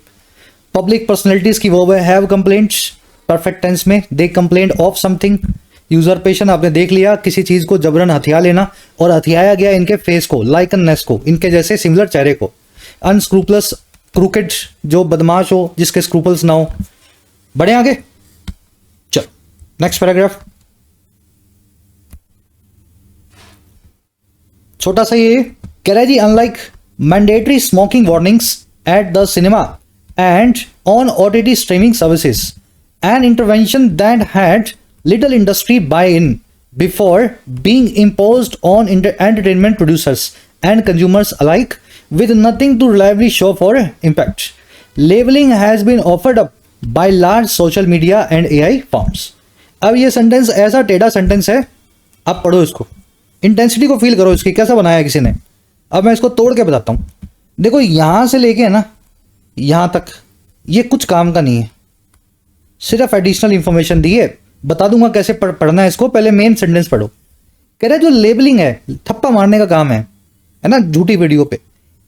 पब्लिक पर्सनालिटीज की वो है हैव कंप्लेंट्स, परफेक्ट टेंस में, दे कंप्लेंट ऑफ समथिंग। यूजरपेशन आपने देख लिया, किसी चीज को जबरन हथिया लेना, और हथियाया गया इनके फेस को, लाइकनेस को, इनके जैसे सिमिलर चेहरे को। अनस्क्रूपलस, क्रूकेड, जो बदमाश हो, जिसके स्क्रूपल्स ना हो। बढ़े आगे, चलो नेक्स्ट पैराग्राफ, छोटा सा ये कह रहा है जी unlike mandatory smoking warnings at the cinema and on OTT streaming services, an intervention that had little industry buy-in before being imposed on entertainment producers and consumers alike, with nothing to reliably show for impact. Labeling has been offered up by large social media and AI firms. अब ये sentence ऐसा टेढ़ा sentence है, आप पढ़ो इसको, intensity को feel करो इसकी, कैसा बनाया किसी ने। अब मैं इसको तोड़ के बताता हूँ। देखो यहां से लेके ना यहां तक ये कुछ काम का नहीं है, सिर्फ एडिशनल इंफॉर्मेशन दी है। बता दूंगा कैसे पढ़ना है इसको, पहले मेन सेंटेंस पढ़ो। कह रहा है जो लेबलिंग है, थप्पा मारने का काम है ना, झूठी वीडियो पे,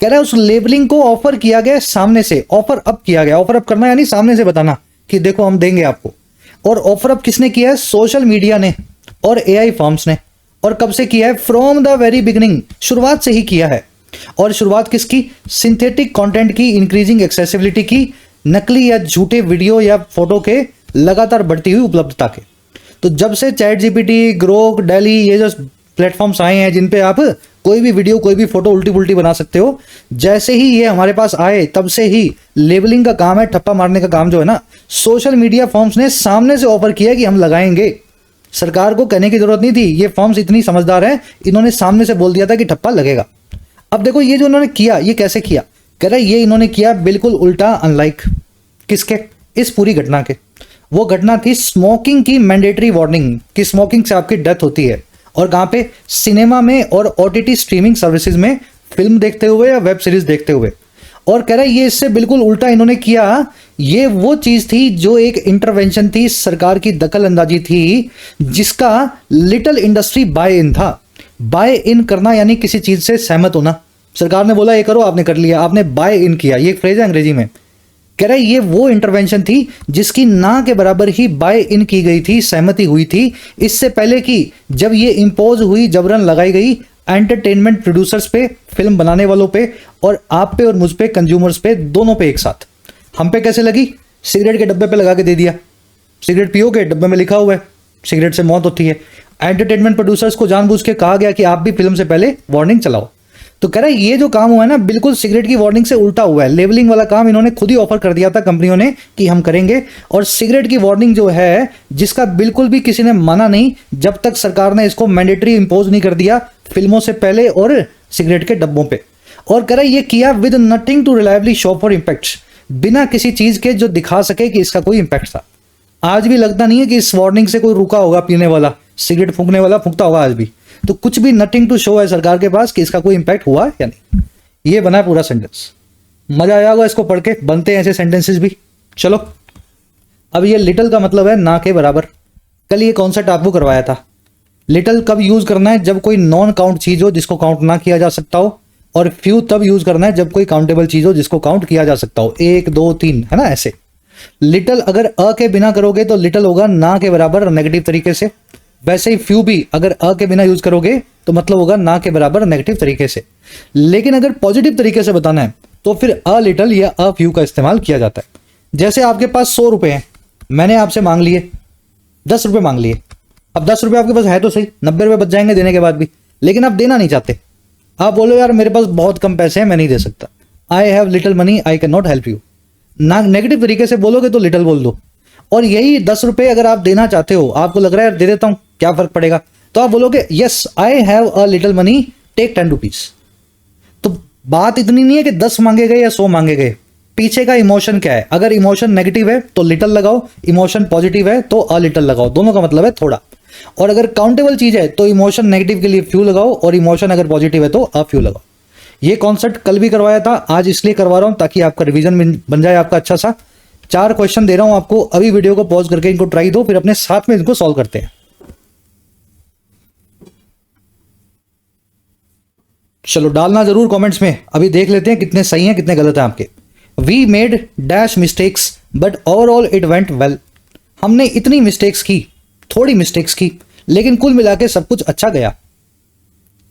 कह रहा है उस लेबलिंग को ऑफर किया गया सामने से, ऑफर अप किया गया। ऑफर अप करना यानी सामने से बताना कि देखो हम देंगे आपको। और ऑफर अप किसने किया है? सोशल मीडिया ने और एआई फर्म्स ने। और कब से किया है? फ्रॉम द वेरी बिगिनिंग, शुरुआत से ही किया है। और शुरुआत किसकी? सिंथेटिक कंटेंट की, इंक्रीजिंग एक्सेसिबिलिटी की, नकली या झूठे वीडियो या फोटो के लगातार बढ़ती हुई उपलब्धता के। तो जब से चैट जीपीटी, ग्रोक, डेली, ये जो प्लेटफॉर्म्स आए हैं जिन पे आप कोई भी वीडियो, कोई भी फोटो उल्टी पुल्टी बना सकते हो, जैसे ही ये हमारे पास आए तब से ही लेबलिंग का काम है, ठप्पा मारने का काम जो है ना, सोशल मीडिया फर्म्स ने सामने से ऑफर किया कि हम लगाएंगे। सरकार को कहने की जरूरत नहीं थी, ये फर्म्स इतनी समझदार है, इन्होंने सामने से बोल दिया था कि ठप्पा लगेगा। अब देखो ये जो उन्होंने किया, ये कैसे किया? कह रहा है ये इन्होंने किया बिल्कुल उल्टा, अनलाइक किसके? इस पूरी घटना के। वो घटना थी स्मोकिंग की मैंडेटरी वार्निंग कि स्मोकिंग से आपकी डेथ होती है। और कहां पे? सिनेमा में और ओटीटी स्ट्रीमिंग सर्विसेज में फिल्म देखते हुए या वेब सीरीज देखते हुए। और कह रहा है ये इससे बिल्कुल उल्टा इन्होंने किया। ये वो चीज थी जो एक इंटरवेंशन थी, सरकार की दखल अंदाजी थी, जिसका लिटिल इंडस्ट्री बाय इन था। बाय इन करना यानी किसी चीज से सहमत होना। सरकार ने बोला ये करो, आपने कर लिया, आपने बाय इन किया, ये एक फ्रेज है अंग्रेजी में। कह रहा है ये वो इंटरवेंशन थी जिसकी ना के बराबर ही बाय इन की गई थी, सहमति हुई थी, इससे पहले कि जब ये इंपोज हुई, जबरन लगाई गई एंटरटेनमेंट प्रोड्यूसर्स पे, फिल्म बनाने वालों पे, और आप पे और मुझ पे, कंज्यूमर्स पे, दोनों पे एक साथ। हम पे कैसे लगी? सिगरेट के डब्बे पे लगा के दे दिया, सिगरेट पियोगे, डब्बे में लिखा हुआ है सिगरेट से मौत होती है। एंटरटेनमेंट प्रोड्यूसर्स को जानबूझ के कहा गया कि आप भी फिल्म से पहले वार्निंग चलाओ। तो कह रहा है ये जो काम हुआ है ना, बिल्कुल सिगरेट की वार्निंग से उल्टा हुआ है। लेबलिंग वाला काम इन्होंने खुद ही ऑफर कर दिया था कंपनियों ने कि हम करेंगे, और सिगरेट की वार्निंग जो है, जिसका बिल्कुल भी किसी ने माना नहीं जब तक सरकार ने इसको मैंडेटरी इंपोज नहीं कर दिया फिल्मों से पहले और सिगरेट के डब्बों पे। और कह रहा है ये किया with nothing to reliably show for impact, बिना किसी चीज के जो दिखा सके कि इसका कोई इंपैक्ट था। आज भी लगता नहीं है कि इस वार्निंग से कोई रुका होगा, पीने वाला, सिगरेट फूंकने वाला फूंकता होगा आज भी। तो कुछ भी नथिंग टू शो है सरकार के पास कि इसका कोई इंपैक्ट हुआ या नहीं। ये बना पूरा सेंटेंस। मजा आया होगा इसको पढ़ के, बनते हैं ऐसे सेंटेंसेस भी। चलो अब ये लिटिल का मतलब है ना के बराबर। कल ये कॉन्सेप्ट आपको करवाया था। लिटिल कब यूज करना है? जब कोई नॉन काउंट चीज हो जिसको काउंट ना किया जा सकता हो। और फ्यू तब यूज करना है जब कोई काउंटेबल चीज हो जिसको काउंट किया जा सकता हो। 1 2 3, है ना, ऐसे। लिटिल अगर अ के बिना करोगे तो लिटिल होगा ना के बराबर नेगेटिव तरीके से। वैसे ही फ्यू भी अगर अ के बिना यूज करोगे तो मतलब होगा ना के बराबर नेगेटिव तरीके से। लेकिन अगर पॉजिटिव तरीके से बताना है तो फिर अ लिटिल या अ फ्यू का इस्तेमाल किया जाता है। जैसे आपके पास 100 रुपए हैं, मैंने आपसे मांग लिए 10 रुपए मांग लिए। अब 10 रुपए आपके पास है तो सही, 90 रुपए बच जाएंगे देने के बाद भी, लेकिन आप देना नहीं चाहते। आप बोलो यार मेरे पास बहुत कम पैसे हैं, मैं नहीं दे सकता, I have little money, I can not help you. ना नेगेटिव तरीके से बोलोगे तो लिटिल बोल दो। और यही 10 रुपए अगर आप देना चाहते हो, आपको लग रहा है यार दे देता हूं, क्या फर्क पड़ेगा, तो आप बोलोगे yes I have a little money, take 10 rupees. तो बात इतनी नहीं है कि 10 मांगे गए या 100 मांगे गए, पीछे का इमोशन क्या है। अगर इमोशन नेगेटिव है तो लिटिल लगाओ, इमोशन पॉजिटिव है तो अ लिटिल लगाओ, दोनों का मतलब है थोड़ा। और अगर काउंटेबल चीज है तो इमोशन नेगेटिव के लिए फ्यू लगाओ, और इमोशन अगर पॉजिटिव है तो अ फ्यू लगाओ। ये कॉन्सेप्ट कल भी करवाया था, आज इसलिए करवा रहा हूं ताकि आपका रिवीजन बन जाए आपका अच्छा सा। 4 क्वेश्चन दे रहा हूं आपको, अभी वीडियो को पॉज करके इनको ट्राई दो, फिर अपने साथ में इनको सॉल्व करते हैं। चलो डालना जरूर कमेंट्स में, अभी देख लेते हैं कितने सही हैं कितने गलत हैं आपके। We made dash mistakes but overall it went well. हमने इतनी मिस्टेक्स की, थोड़ी मिस्टेक्स की, लेकिन कुल मिला के सब कुछ अच्छा गया।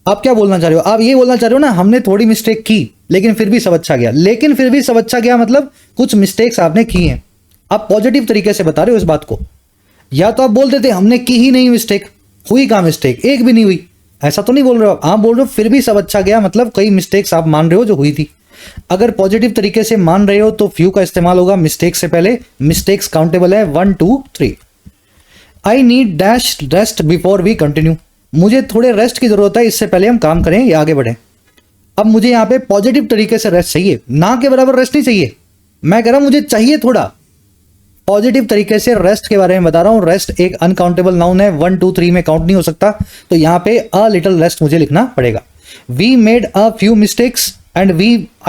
आप क्या बोलना चाह रहे हो? आप ये बोलना चाह रहे हो ना, हमने थोड़ी मिस्टेक की लेकिन फिर भी सब अच्छा गया। लेकिन फिर भी सब अच्छा गया मतलब कुछ मिस्टेक्स आपने की हैं। आप पॉजिटिव तरीके से बता रहे हो इस बात को। या तो आप बोल देते हमने की ही नहीं मिस्टेक, हुई कहां मिस्टेक, एक भी नहीं हुई, ऐसा तो नहीं बोल रहे हो आप बोल रहे हो फिर भी सब अच्छा गया, मतलब कई मिस्टेक्स आप मान रहे हो जो हुई थी। अगर पॉजिटिव तरीके से मान रहे हो तो फ्यू का इस्तेमाल होगा मिस्टेक से पहले। मिस्टेक्स काउंटेबल है 1 2 3। I need dash rest before we continue. मुझे थोड़े रेस्ट की जरूरत है, इससे पहले हम काम करें या आगे बढ़ें। अब मुझे यहां पे पॉजिटिव तरीके से रेस्ट चाहिए, ना के बराबर रेस्ट नहीं चाहिए। मैं कह रहा हूं मुझे चाहिए थोड़ा। पॉजिटिव तरीके से रेस्ट के बारे में बता रहा हूं। रेस्ट एक अनकाउंटेबल नाउन है, 1 2 3 में काउंट नहीं हो सकता, तो यहां पे अ लिटिल रेस्ट मुझे लिखना पड़ेगा। We made a few mistakes and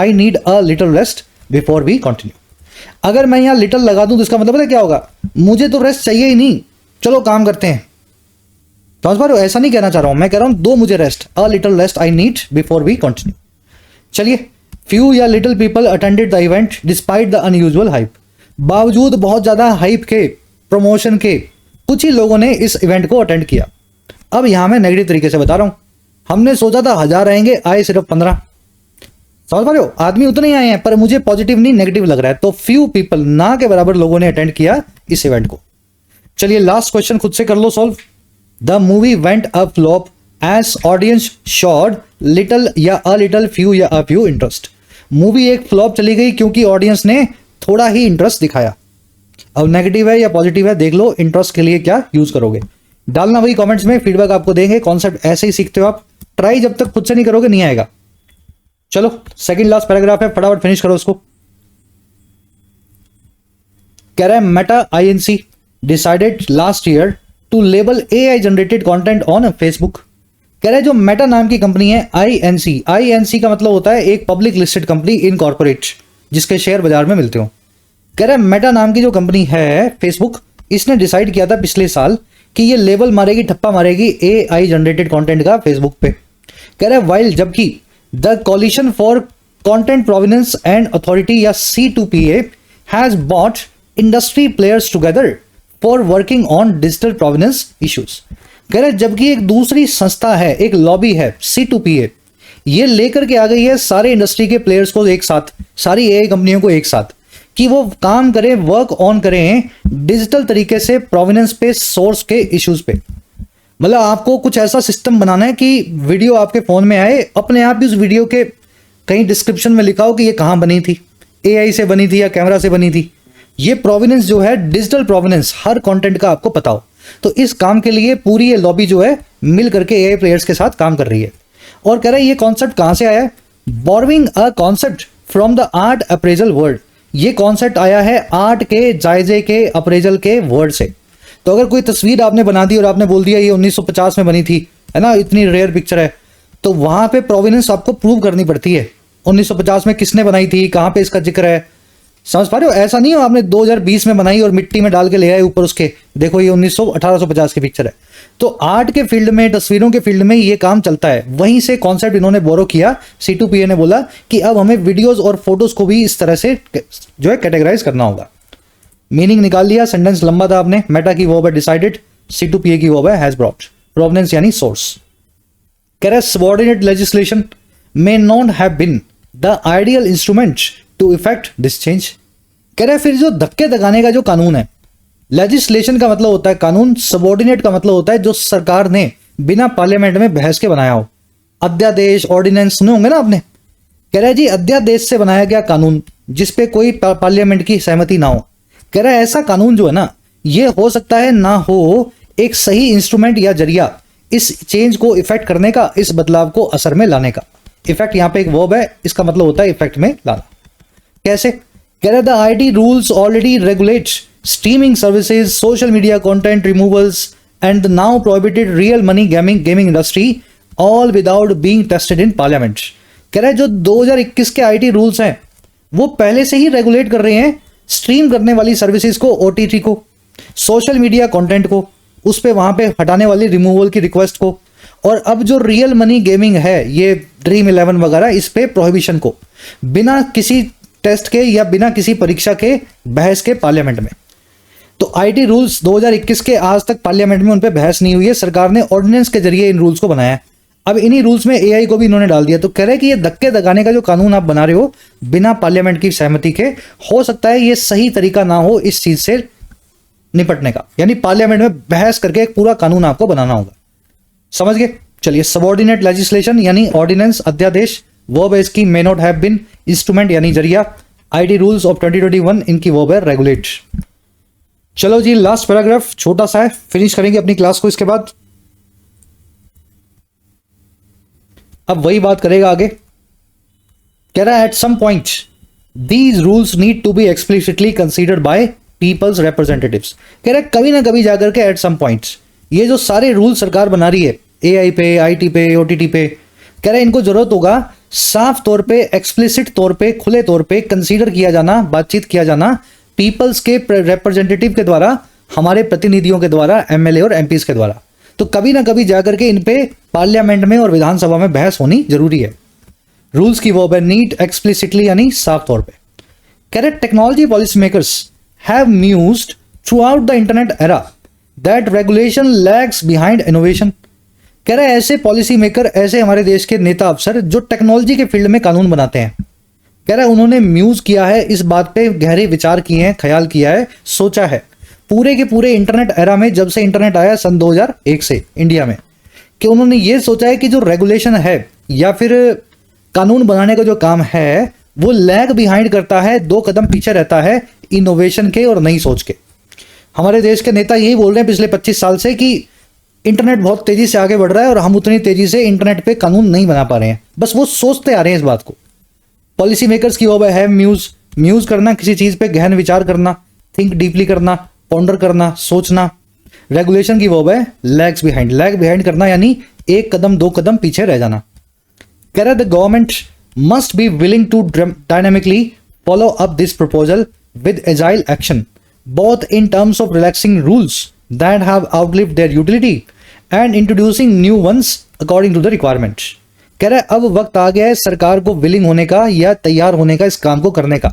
I need a little rest before we continue. अगर मैं यहां लिटिल लगा दूं तो इसका मतलब है क्या होगा? मुझे तो रेस्ट चाहिए ही नहीं, चलो काम करते हैं। समझ पा रहे हो? ऐसा नहीं कहना चाह रहा हूं, मैं कह रहा हूं दो मुझे rest, a little rest I need before we continue. चलिए फ्यू या little people attended the event despite the unusual hype. बावजूद बहुत ज्यादा हाइप के, प्रमोशन के, कुछ ही लोगों ने इस इवेंट को अटेंड किया। अब यहां मैं नेगेटिव तरीके से बता रहा हूं, हमने सोचा था 1000 आएंगे, आए सिर्फ 15। समझ पा रहे हो, आदमी उतने ही आए हैं, पर मुझे पॉजिटिव नहीं नेगेटिव लग रहा है। तो फ्यू पीपल, ना के बराबर लोगों ने अटेंड किया इस इवेंट को। चलिए लास्ट क्वेश्चन खुद से कर लो solve. The movie went a flop as audience showed little या अ लिटिल फ्यू या अ फ्यू इंटरेस्ट। मूवी एक फ्लॉप चली गई क्योंकि ऑडियंस ने थोड़ा ही इंटरेस्ट दिखाया। अब नेगेटिव है या पॉजिटिव है देख लो, इंटरेस्ट के लिए क्या यूज करोगे डालना वही कमेंट्स में, फीडबैक आपको देंगे। कॉन्सेप्ट ऐसे ही सीखते हो आप, ट्राई जब तक खुद से नहीं करोगे नहीं आएगा। चलो सेकंड लास्ट पैराग्राफ है, फटाफट फिनिश करो उसको। कह रहा है Meta INC decided last year to label AI generated content on Facebook. कह रहा है जो मेटा नाम की कंपनी है आईएनसी, आईएनसी का मतलब होता है एक पब्लिक लिस्टेड कंपनी इनकॉर्पोरेट, जिसके शेयर बाजार में मिलते हो। कह रहा है मेटा नाम की जो कंपनी है फेसबुक, इसने डिसाइड किया था पिछले साल कि ये लेबल मारेगी, ठप्पा मारेगी एआई जनरेटेड कंटेंट का फेसबुक पे। कह रहा है वाइल जबकि the coalition for content provenance and authority या C2PA has bot industry players together for working on digital provenance issues. कह रहे जबकि एक दूसरी संस्था है, एक लॉबी है C2PA, ये लेकर के आ गई है सारे इंडस्ट्री के प्लेयर्स को एक साथ, सारी एआई कंपनियों को एक साथ, कि वो काम करें, वर्क ऑन करें डिजिटल तरीके से प्रोविनेंस पे, सोर्स के इश्यूज पे। मतलब आपको कुछ ऐसा सिस्टम बनाना है कि वीडियो आपके फोन में आए, अपने आप भी उस वीडियो के कहीं डिस्क्रिप्शन में लिखा हो कि ये कहां बनी थी, एआई से बनी थी या कैमरा से बनी थी। ये प्रोविनेंस जो है, डिजिटल प्रोविनेंस, हर कंटेंट का आपको पता हो। तो इस काम के लिए पूरी ये लॉबी जो है मिल करके एआई प्लेयर्स के साथ काम कर रही है। और कह रहा है ये कॉन्सेप्ट कहां से आया है, borrowing a concept from the art appraisal world. ये कॉन्सेप्ट आया है आर्ट के, जायजे के, अप्रेजल के वर्ड से। तो अगर कोई तस्वीर आपने बना दी और आपने बोल दिया ये 1950 में बनी थी, है ना, इतनी रेयर पिक्चर है, तो वहां पे प्रोविनेंस आपको प्रूव करनी पड़ती है 1950 में किसने बनाई थी, कहां पे इसका जिक्र है। समझ पा रहे हो, ऐसा नहीं हो आपने 2020 में बनाई और मिट्टी में डाल के ले आए ऊपर उसके, देखो ये 1850 की पिक्चर है। तो आर्ट के फील्ड में, तस्वीरों के फील्ड में ये काम चलता है। वहीं से कॉन्सेप्ट इन्होंने बोरो किया, C2PA ने बोला कि अब हमें वीडियोस और फोटोज को भी इस तरह से जो है कैटेगराइज करना होगा। मीनिंग निकाल लिया, सेंटेंस लंबा था आपने। मेटा की वर्ब है डिसाइडेड, C2PA की वर्ब है हैज ब्रॉट, प्रोवेनिएंस यानी सोर्स। कह रहा है subordinate legislation may not have been the ideal instrument to effect this change. कह रहा है फिर जो धक्के दगाने का जो कानून है, लेजिस्लेशन का मतलब होता है कानून, सबऑर्डिनेट का मतलब होता है जो सरकार ने बिना पार्लियामेंट में बहस के बनाया हो। अध्यादेश, ऑर्डिनेंस सुने होंगे ना आपने। कह रहा है जी अध्यादेश से बनाया गया कानून जिसपे कोई पार्लियामेंट की सहमति ना हो। कह रहा है ऐसा कानून जो है ना, ये हो सकता है ना हो एक सही इंस्ट्रूमेंट या जरिया इस चेंज को इफेक्ट करने का, इस बदलाव को असर में लाने का। इफेक्ट यहां पे एक वर्ब है, इसका मतलब होता है इफेक्ट में लाना। कैसे? कह रहा है the IT rules already regulate streaming services, social media content removals and the now prohibited real money gaming industry, all without being tested in parliament. कह रहा है जो 2021 के आईटी रूल्स हैं वो पहले से ही रेगुलेट कर रहे हैं स्ट्रीम करने वाली सर्विसेज को, ओटीटी को, सोशल मीडिया कंटेंट को, उस पे वहां पे हटाने वाली रिमूवल की रिक्वेस्ट को, और अब जो रियल मनी गेमिंग है ये ड्रीम 11 वगैरह, इस पे प्रोहिबिशन को, बिना किसी टेस्ट के या बिना किसी परीक्षा के बहस के पार्लियामेंट में। तो आईटी रूल्स 2021 के आज तक पार्लियामेंट में उन पे बहस नहीं हुई है, सरकार ने ऑर्डिनेंस के जरिए इन रूल्स को बनाया है। अब इन्हीं रूल्स में एआई को भी इन्होंने डाल दिया। तो कह रहे हैं कि ये धक्के दगाने का जो कानून आप बना रहे हो बिना पार्लियामेंट की सहमति के, हो सकता है ये सही तरीका ना हो इस चीज से निपटने का, यानी पार्लियामेंट में बहस करके एक पूरा कानून आपको बनाना होगा। समझ गए? चलिए सबऑर्डिनेट लेजिस्लेशन यानी ऑर्डिनेंस, अध्यादेश, वर्ब है इसकी may not have been, instrument यानी जरिया, आईटी रूल्स ऑफ 2021 इनकी वर्ब है रेगुलेट। चलो जी लास्ट पैराग्राफ छोटा सा है, फिनिश करेंगे अपनी क्लास को इसके बाद। अब वही बात करेगा आगे। कह रहा है at some point these rules need to be explicitly considered by people's representatives. कह रहा है कभी ना कभी जाकर के एट सम पॉइंट्स ये जो सारे रूल सरकार बना रही है एआई पे, आईटी पे, ओटीटी पे, कह रहा है इनको जरूरत होगा साफ तौर पे, एक्सप्लिसिट तौर पे, खुले तौर पे कंसीडर किया जाना, बातचीत किया जाना पीपल्स के रिप्रेजेंटेटिव के द्वारा, हमारे प्रतिनिधियों के द्वारा, एमएलए और एमपीज के द्वारा। तो कभी ना कभी जाकर के इन पे पार्लियामेंट में और विधानसभा में बहस होनी जरूरी है। रूल्स की वर्ब है नीड, एक्सप्लिसिटली यानी साफ तौर पे। कह रहे technology policy makers have mused throughout the internet era that regulation lags behind innovation. कह रहे ऐसे पॉलिसी मेकर, ऐसे हमारे देश के नेता अफसर जो टेक्नोलॉजी के फील्ड में कानून बनाते हैं, कह रहा है उन्होंने म्यूज किया है, इस बात पे गहरे विचार किए हैं, ख्याल किया है, सोचा है पूरे के पूरे इंटरनेट एरा में, जब से इंटरनेट आया सन 2001 से इंडिया में, कि उन्होंने ये सोचा है कि जो रेगुलेशन है या फिर कानून बनाने का जो काम है वो लैग बिहाइंड करता है, 2 कदम पीछे रहता है इनोवेशन के और नई सोच के। हमारे देश के नेता यही बोल रहे हैं पिछले 25 साल से कि इंटरनेट बहुत तेजी से आगे बढ़ रहा है और हम उतनी तेजी से इंटरनेट पे कानून नहीं बना पा रहे हैं, बस वो सोचते आ रहे हैं इस बात को। पॉलिसी मेकर्स की वर्ब है म्यूज करना, किसी चीज पे गहन विचार करना, थिंक डीपली करना, पॉन्डर करना, सोचना। रेगुलेशन की वर्ब है लैग्स बिहाइंड, लैग बिहाइंड करना यानी 1 कदम 2 कदम पीछे रह जाना। कह रहा है the government must be willing to dynamically follow up this proposal with agile action both in terms of relaxing rules that have outlived their utility and introducing new ones according to the requirements। कह रहा है अब वक्त आ गया है सरकार को willing होने का या तैयार होने का इस काम को करने का।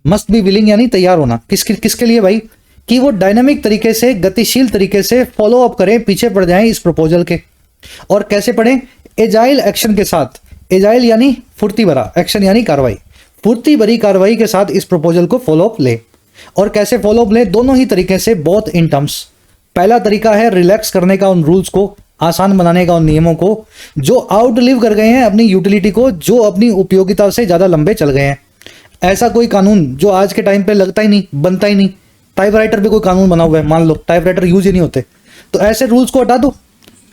मस्ट बी विलिंग यानी तैयार होना, किसके लिए भाई, कि वो डायनामिक तरीके से, गतिशील तरीके से फॉलो अप करें, पीछे पड़ जाएं इस प्रपोजल के। और कैसे पढ़ें, एजाइल एक्शन के साथ। एजाइल यानी फुर्ती भरा, एक्शन यानी कार्रवाई, फुर्ती भरी कार्रवाई के साथ इस प्रपोजल को फॉलो अप ले। और कैसे फॉलो अप ले, दोनों ही तरीके से, बोथ इन टर्म्स। पहला तरीका है रिलैक्स करने का उन रूल्स को, आसान बनाने का उन नियमों को जो आउटलिव कर गए हैं अपनी यूटिलिटी को, जो अपनी उपयोगिता से ज्यादा लंबे चल गए हैं। ऐसा कोई कानून जो आज के टाइम पे लगता ही नहीं, बनता ही नहीं। टाइपराइटर पे कोई कानून बना हुआ है, मान लो टाइपराइटर यूज ही नहीं होते, तो ऐसे रूल्स को हटा दो।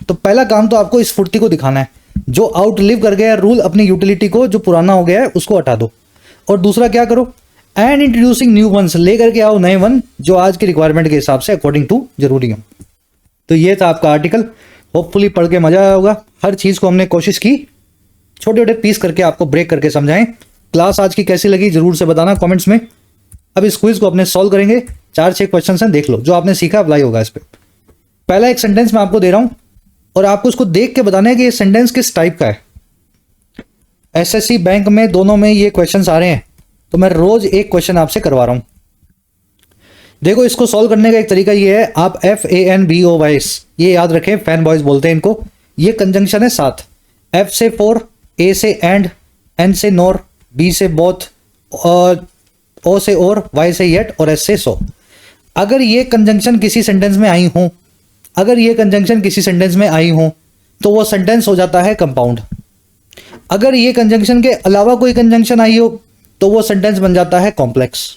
तो पहला काम तो आपको इस फुर्ती को दिखाना है, जो आउटलिव कर गया रूल अपनी यूटिलिटी को, जो पुराना हो गया है उसको हटा दो। और दूसरा क्या करो, एंड इंट्रोड्यूसिंग न्यू वंस, लेकर के आओ नए वन जो आज के रिक्वायरमेंट के हिसाब से अकॉर्डिंग टू जरूरी हो। तो ये था आपका आर्टिकल, होपफुली पढ़ के मजा आया होगा। हर चीज को हमने कोशिश की छोटे छोटे पीस करके आपको ब्रेक करके समझाएं। क्लास आज की कैसी लगी जरूर से बताना कमेंट्स में। अब इस क्विज को अपने सॉल्व करेंगे, 4-6 क्वेश्चन हैं, देख लो जो आपने सीखा अप्लाई होगा इस पे। पहला एक सेंटेंस मैं आपको दे रहा हूं और आपको उसको देख के बताना है कि ये सेंटेंस किस टाइप का है। एसएससी बैंक में दोनों में ये क्वेश्चंस आ रहे हैं, तो मैं रोज एक क्वेश्चन आपसे करवा रहा हूं। देखो इसको सॉल्व करने का एक तरीका ये है, आप FANBOYS ये याद रखें, फैन बॉयज बोलते हैं इनको। ये कंजंक्शन है 7, F से 4, A से एंड, N से नोर, B से बोथ, O से और, Y से येट और S से सो। अगर ये कंजंक्शन किसी सेंटेंस में आई हो, अगर ये कंजंक्शन किसी सेंटेंस में आई हो तो वो सेंटेंस हो जाता है कंपाउंड। अगर ये कंजंक्शन के अलावा कोई कंजंक्शन आई हो तो वो सेंटेंस बन जाता है कॉम्प्लेक्स।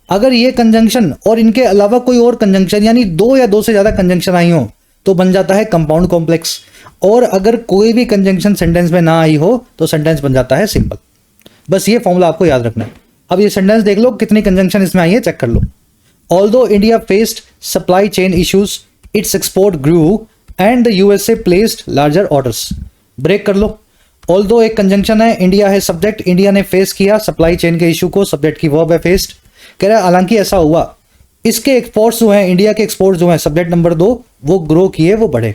अगर ये कंजंक्शन और इनके अलावा कोई और कंजंक्शन यानी 2 या 2 से ज्यादा कंजंक्शन आई हो तो बन जाता है कंपाउंड कॉम्प्लेक्स। और अगर कोई भी कंजंक्शन सेंटेंस में ना आई हो तो सेंटेंस बन जाता है सिंपल। बस ये फॉर्मूला आपको याद रखना है। अब ये सेंटेंस देख लो कितनी कंजंक्शन इसमें आई है, चेक कर लो। Although India faced supply chain issues, its export grew and the USA placed larger orders. Break कर लो। ऑल्दो एक कंजंक्शन है, इंडिया है सब्जेक्ट, इंडिया ने फेस किया सप्लाई चेन के इशू को, सब्जेक्ट की वर्ब है फेस्ड। कह रहा है हालांकि ऐसा हुआ, इसके एक्सपोर्ट्स जो हैं, इंडिया के एक्सपोर्ट्स जो हैं, सब्जेक्ट नंबर 2, वो ग्रो किए, वो बढ़े।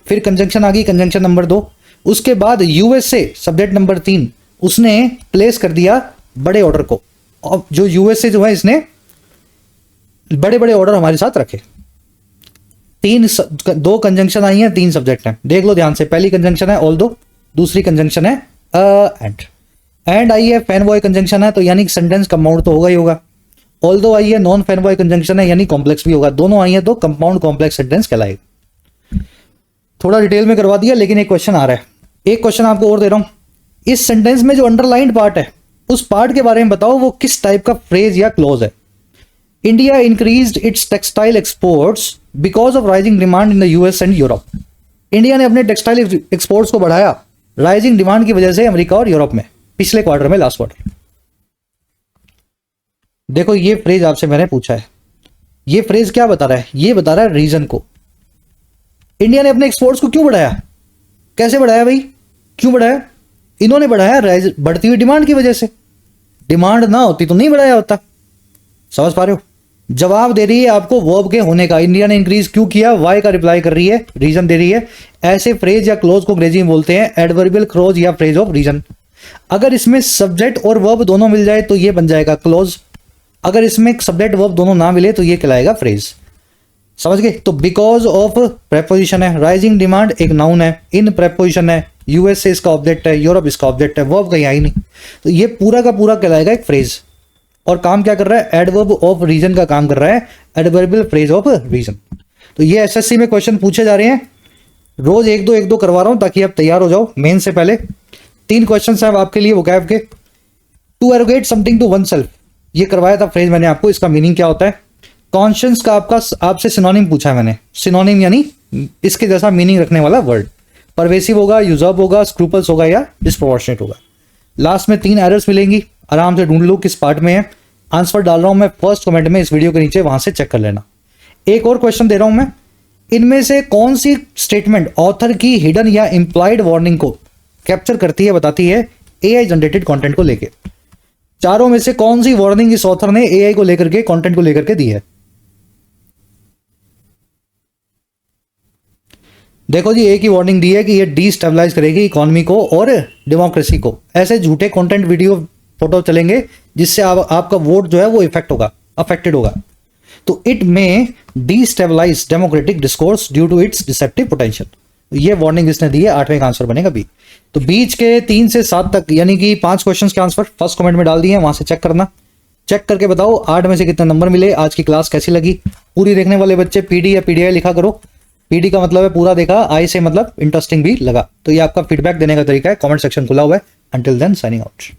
फिर कंजंक्शन आ गई, कंजंक्शन नंबर 2। उसके बाद USA सब्जेक्ट नंबर 3 उसने प्लेस कर दिया बड़े ऑर्डर को। और जो USA जो है इसने बड़े बड़े ऑर्डर हमारे साथ रखे। 2 कंजंक्शन आई हैं, 3 सब्जेक्ट हैं, देख लो ध्यान से। पहली कंजंक्शन है ऑल्दो, दूसरी कंजंक्शन है एंड आई है फैन बॉय कंजंक्शन है, तो यानी सेंटेंस कंपाउंड तो होगा ही होगा। ऑल्दो आई है नॉन फैन बॉय कंजंक्शन है यानी कॉम्प्लेक्स भी होगा। दोनों आई है तो कंपाउंड कॉम्प्लेक्स सेंटेंस कहलाएगा। थोड़ा डिटेल में करवा दिया लेकिन एक क्वेश्चन आ रहा है। एक क्वेश्चन आपको और दे रहा हूं, इस सेंटेंस में जो अंडरलाइंड पार्ट है उस पार्ट के बारे में बताओ, वो किस टाइप का फ्रेज या क्लोज है। India increased it's textile exports because of rising demand in the US and Europe. India ने अपने टेक्सटाइल एक्सपोर्ट्स को बढ़ाया राइजिंग डिमांड की वजह से अमेरिका और यूरोप में, पिछले क्वार्टर में, लास्ट क्वार्टर। देखो ये फ्रेज आपसे मैंने पूछा है, ये फ्रेज क्या बता रहा है, ये बता रहा है रीजन को। इंडिया ने अपने एक्सपोर्ट्स को क्यों बढ़ाया, कैसे बढ़ाया भाई, क्यों बढ़ाया? इन्होंने बढ़ाया बढ़ती हुई डिमांड की वजह से। डिमांड ना होती तो नहीं बढ़ाया होता। समझ पा रहे हो? जवाब दे रही है आपको वर्ब के होने का। इंडिया ने इंक्रीज क्यों किया, वाई का रिप्लाई कर रही है, रीजन दे रही है। ऐसे फ्रेज या क्लोज को अंग्रेजी में बोलते हैं एडवर्बियल क्लोज या फ्रेज ऑफ रीजन। अगर इसमें सब्जेक्ट और वर्ब दोनों मिल जाए तो ये बन जाएगा क्लोज। अगर इसमें सब्जेक्ट वर्ब दोनों ना मिले तो ये कहलाएगा फ्रेज। समझ गए? तो बिकॉज ऑफ प्रेपोजिशन है, राइजिंग डिमांड एक नाउन है, इन प्रेपोजिशन है, यूएसए इसका ऑब्जेक्ट है, यूरोप इसका ऑब्जेक्ट है, वर्ब कहीं आई नहीं, तो ये पूरा का पूरा कहलाएगा एक फ्रेज। और काम क्या कर रहा है? एडवर्ब ऑफ रीजन का काम कर रहा है, एडवर्बियल फ्रेज ऑफ रीजन। तो ये एसएससी में क्वेश्चन पूछे जा रहे हैं, रोज एक दो करवा रहा हूं ताकि आप तैयार हो जाओ मेन से पहले। 3 क्वेश्चन हैं आपके लिए वोकैब के। To arrogate something to one self, ये करवाया था फ्रेज मैंने आपको, इसका मीनिंग क्या होता है? कॉन्शियस का आपसे सिनोनिम पूछा है मैंने, सिनोनिम यानी इसके जैसा मीनिंग रखने वाला वर्ड। परवेसिव होगा, यूजर्ब होगा, स्क्रूपल्स होगा या डिस्प्रोपोर्शनेट होगा। लास्ट में 3 एरर्स मिलेंगी, आराम से ढूंढ लो किस पार्ट में है। आंसर डाल रहा हूं मैं फर्स्ट कमेंट में इस वीडियो के नीचे, वहां से चेक कर लेना। एक और क्वेश्चन दे रहा हूं मैं, इनमें से कौन सी स्टेटमेंट ऑथर की हिडन या इंप्लाइड वार्निंग को कैप्चर करती है, बताती है एआई जनरेटेड कंटेंट को लेके? चारों में से कौन सी वार्निंग इस ऑथर ने एआई को लेकर के, कंटेंट को लेकर के दी है? देखो जी, एक ही वार्निंग दी है कि ये डीस्टेबलाइज करेगी इकोनॉमी को और डेमोक्रेसी को। ऐसे झूठे कंटेंट, वीडियो, फोटो चलेंगे जिससे आपका वोट जो है वो अफेक्टेड होगा। तो it may destabilize democratic discourse due to its deceptive potential. ये वार्निंग इसने दी है, 8वें का आंसर बनेगा बी। तो बीच के 3 से 7 तक यानी कि 5 क्वेश्चन के आंसर फर्स्ट कमेंट में डाल दिए हैं, वहां से चेक करना। चेक करके बताओ 8 में से कितने नंबर मिले, आज की क्लास कैसी लगी। पूरी देखने वाले बच्चे पीडी या पीडीआई लिखा करो। पीडी का मतलब है पूरा देखा, आई से मतलब इंटरेस्टिंग भी लगा। तो ये आपका फीडबैक देने का तरीका है, कमेंट सेक्शन खुला हुआ है। Until then signing out.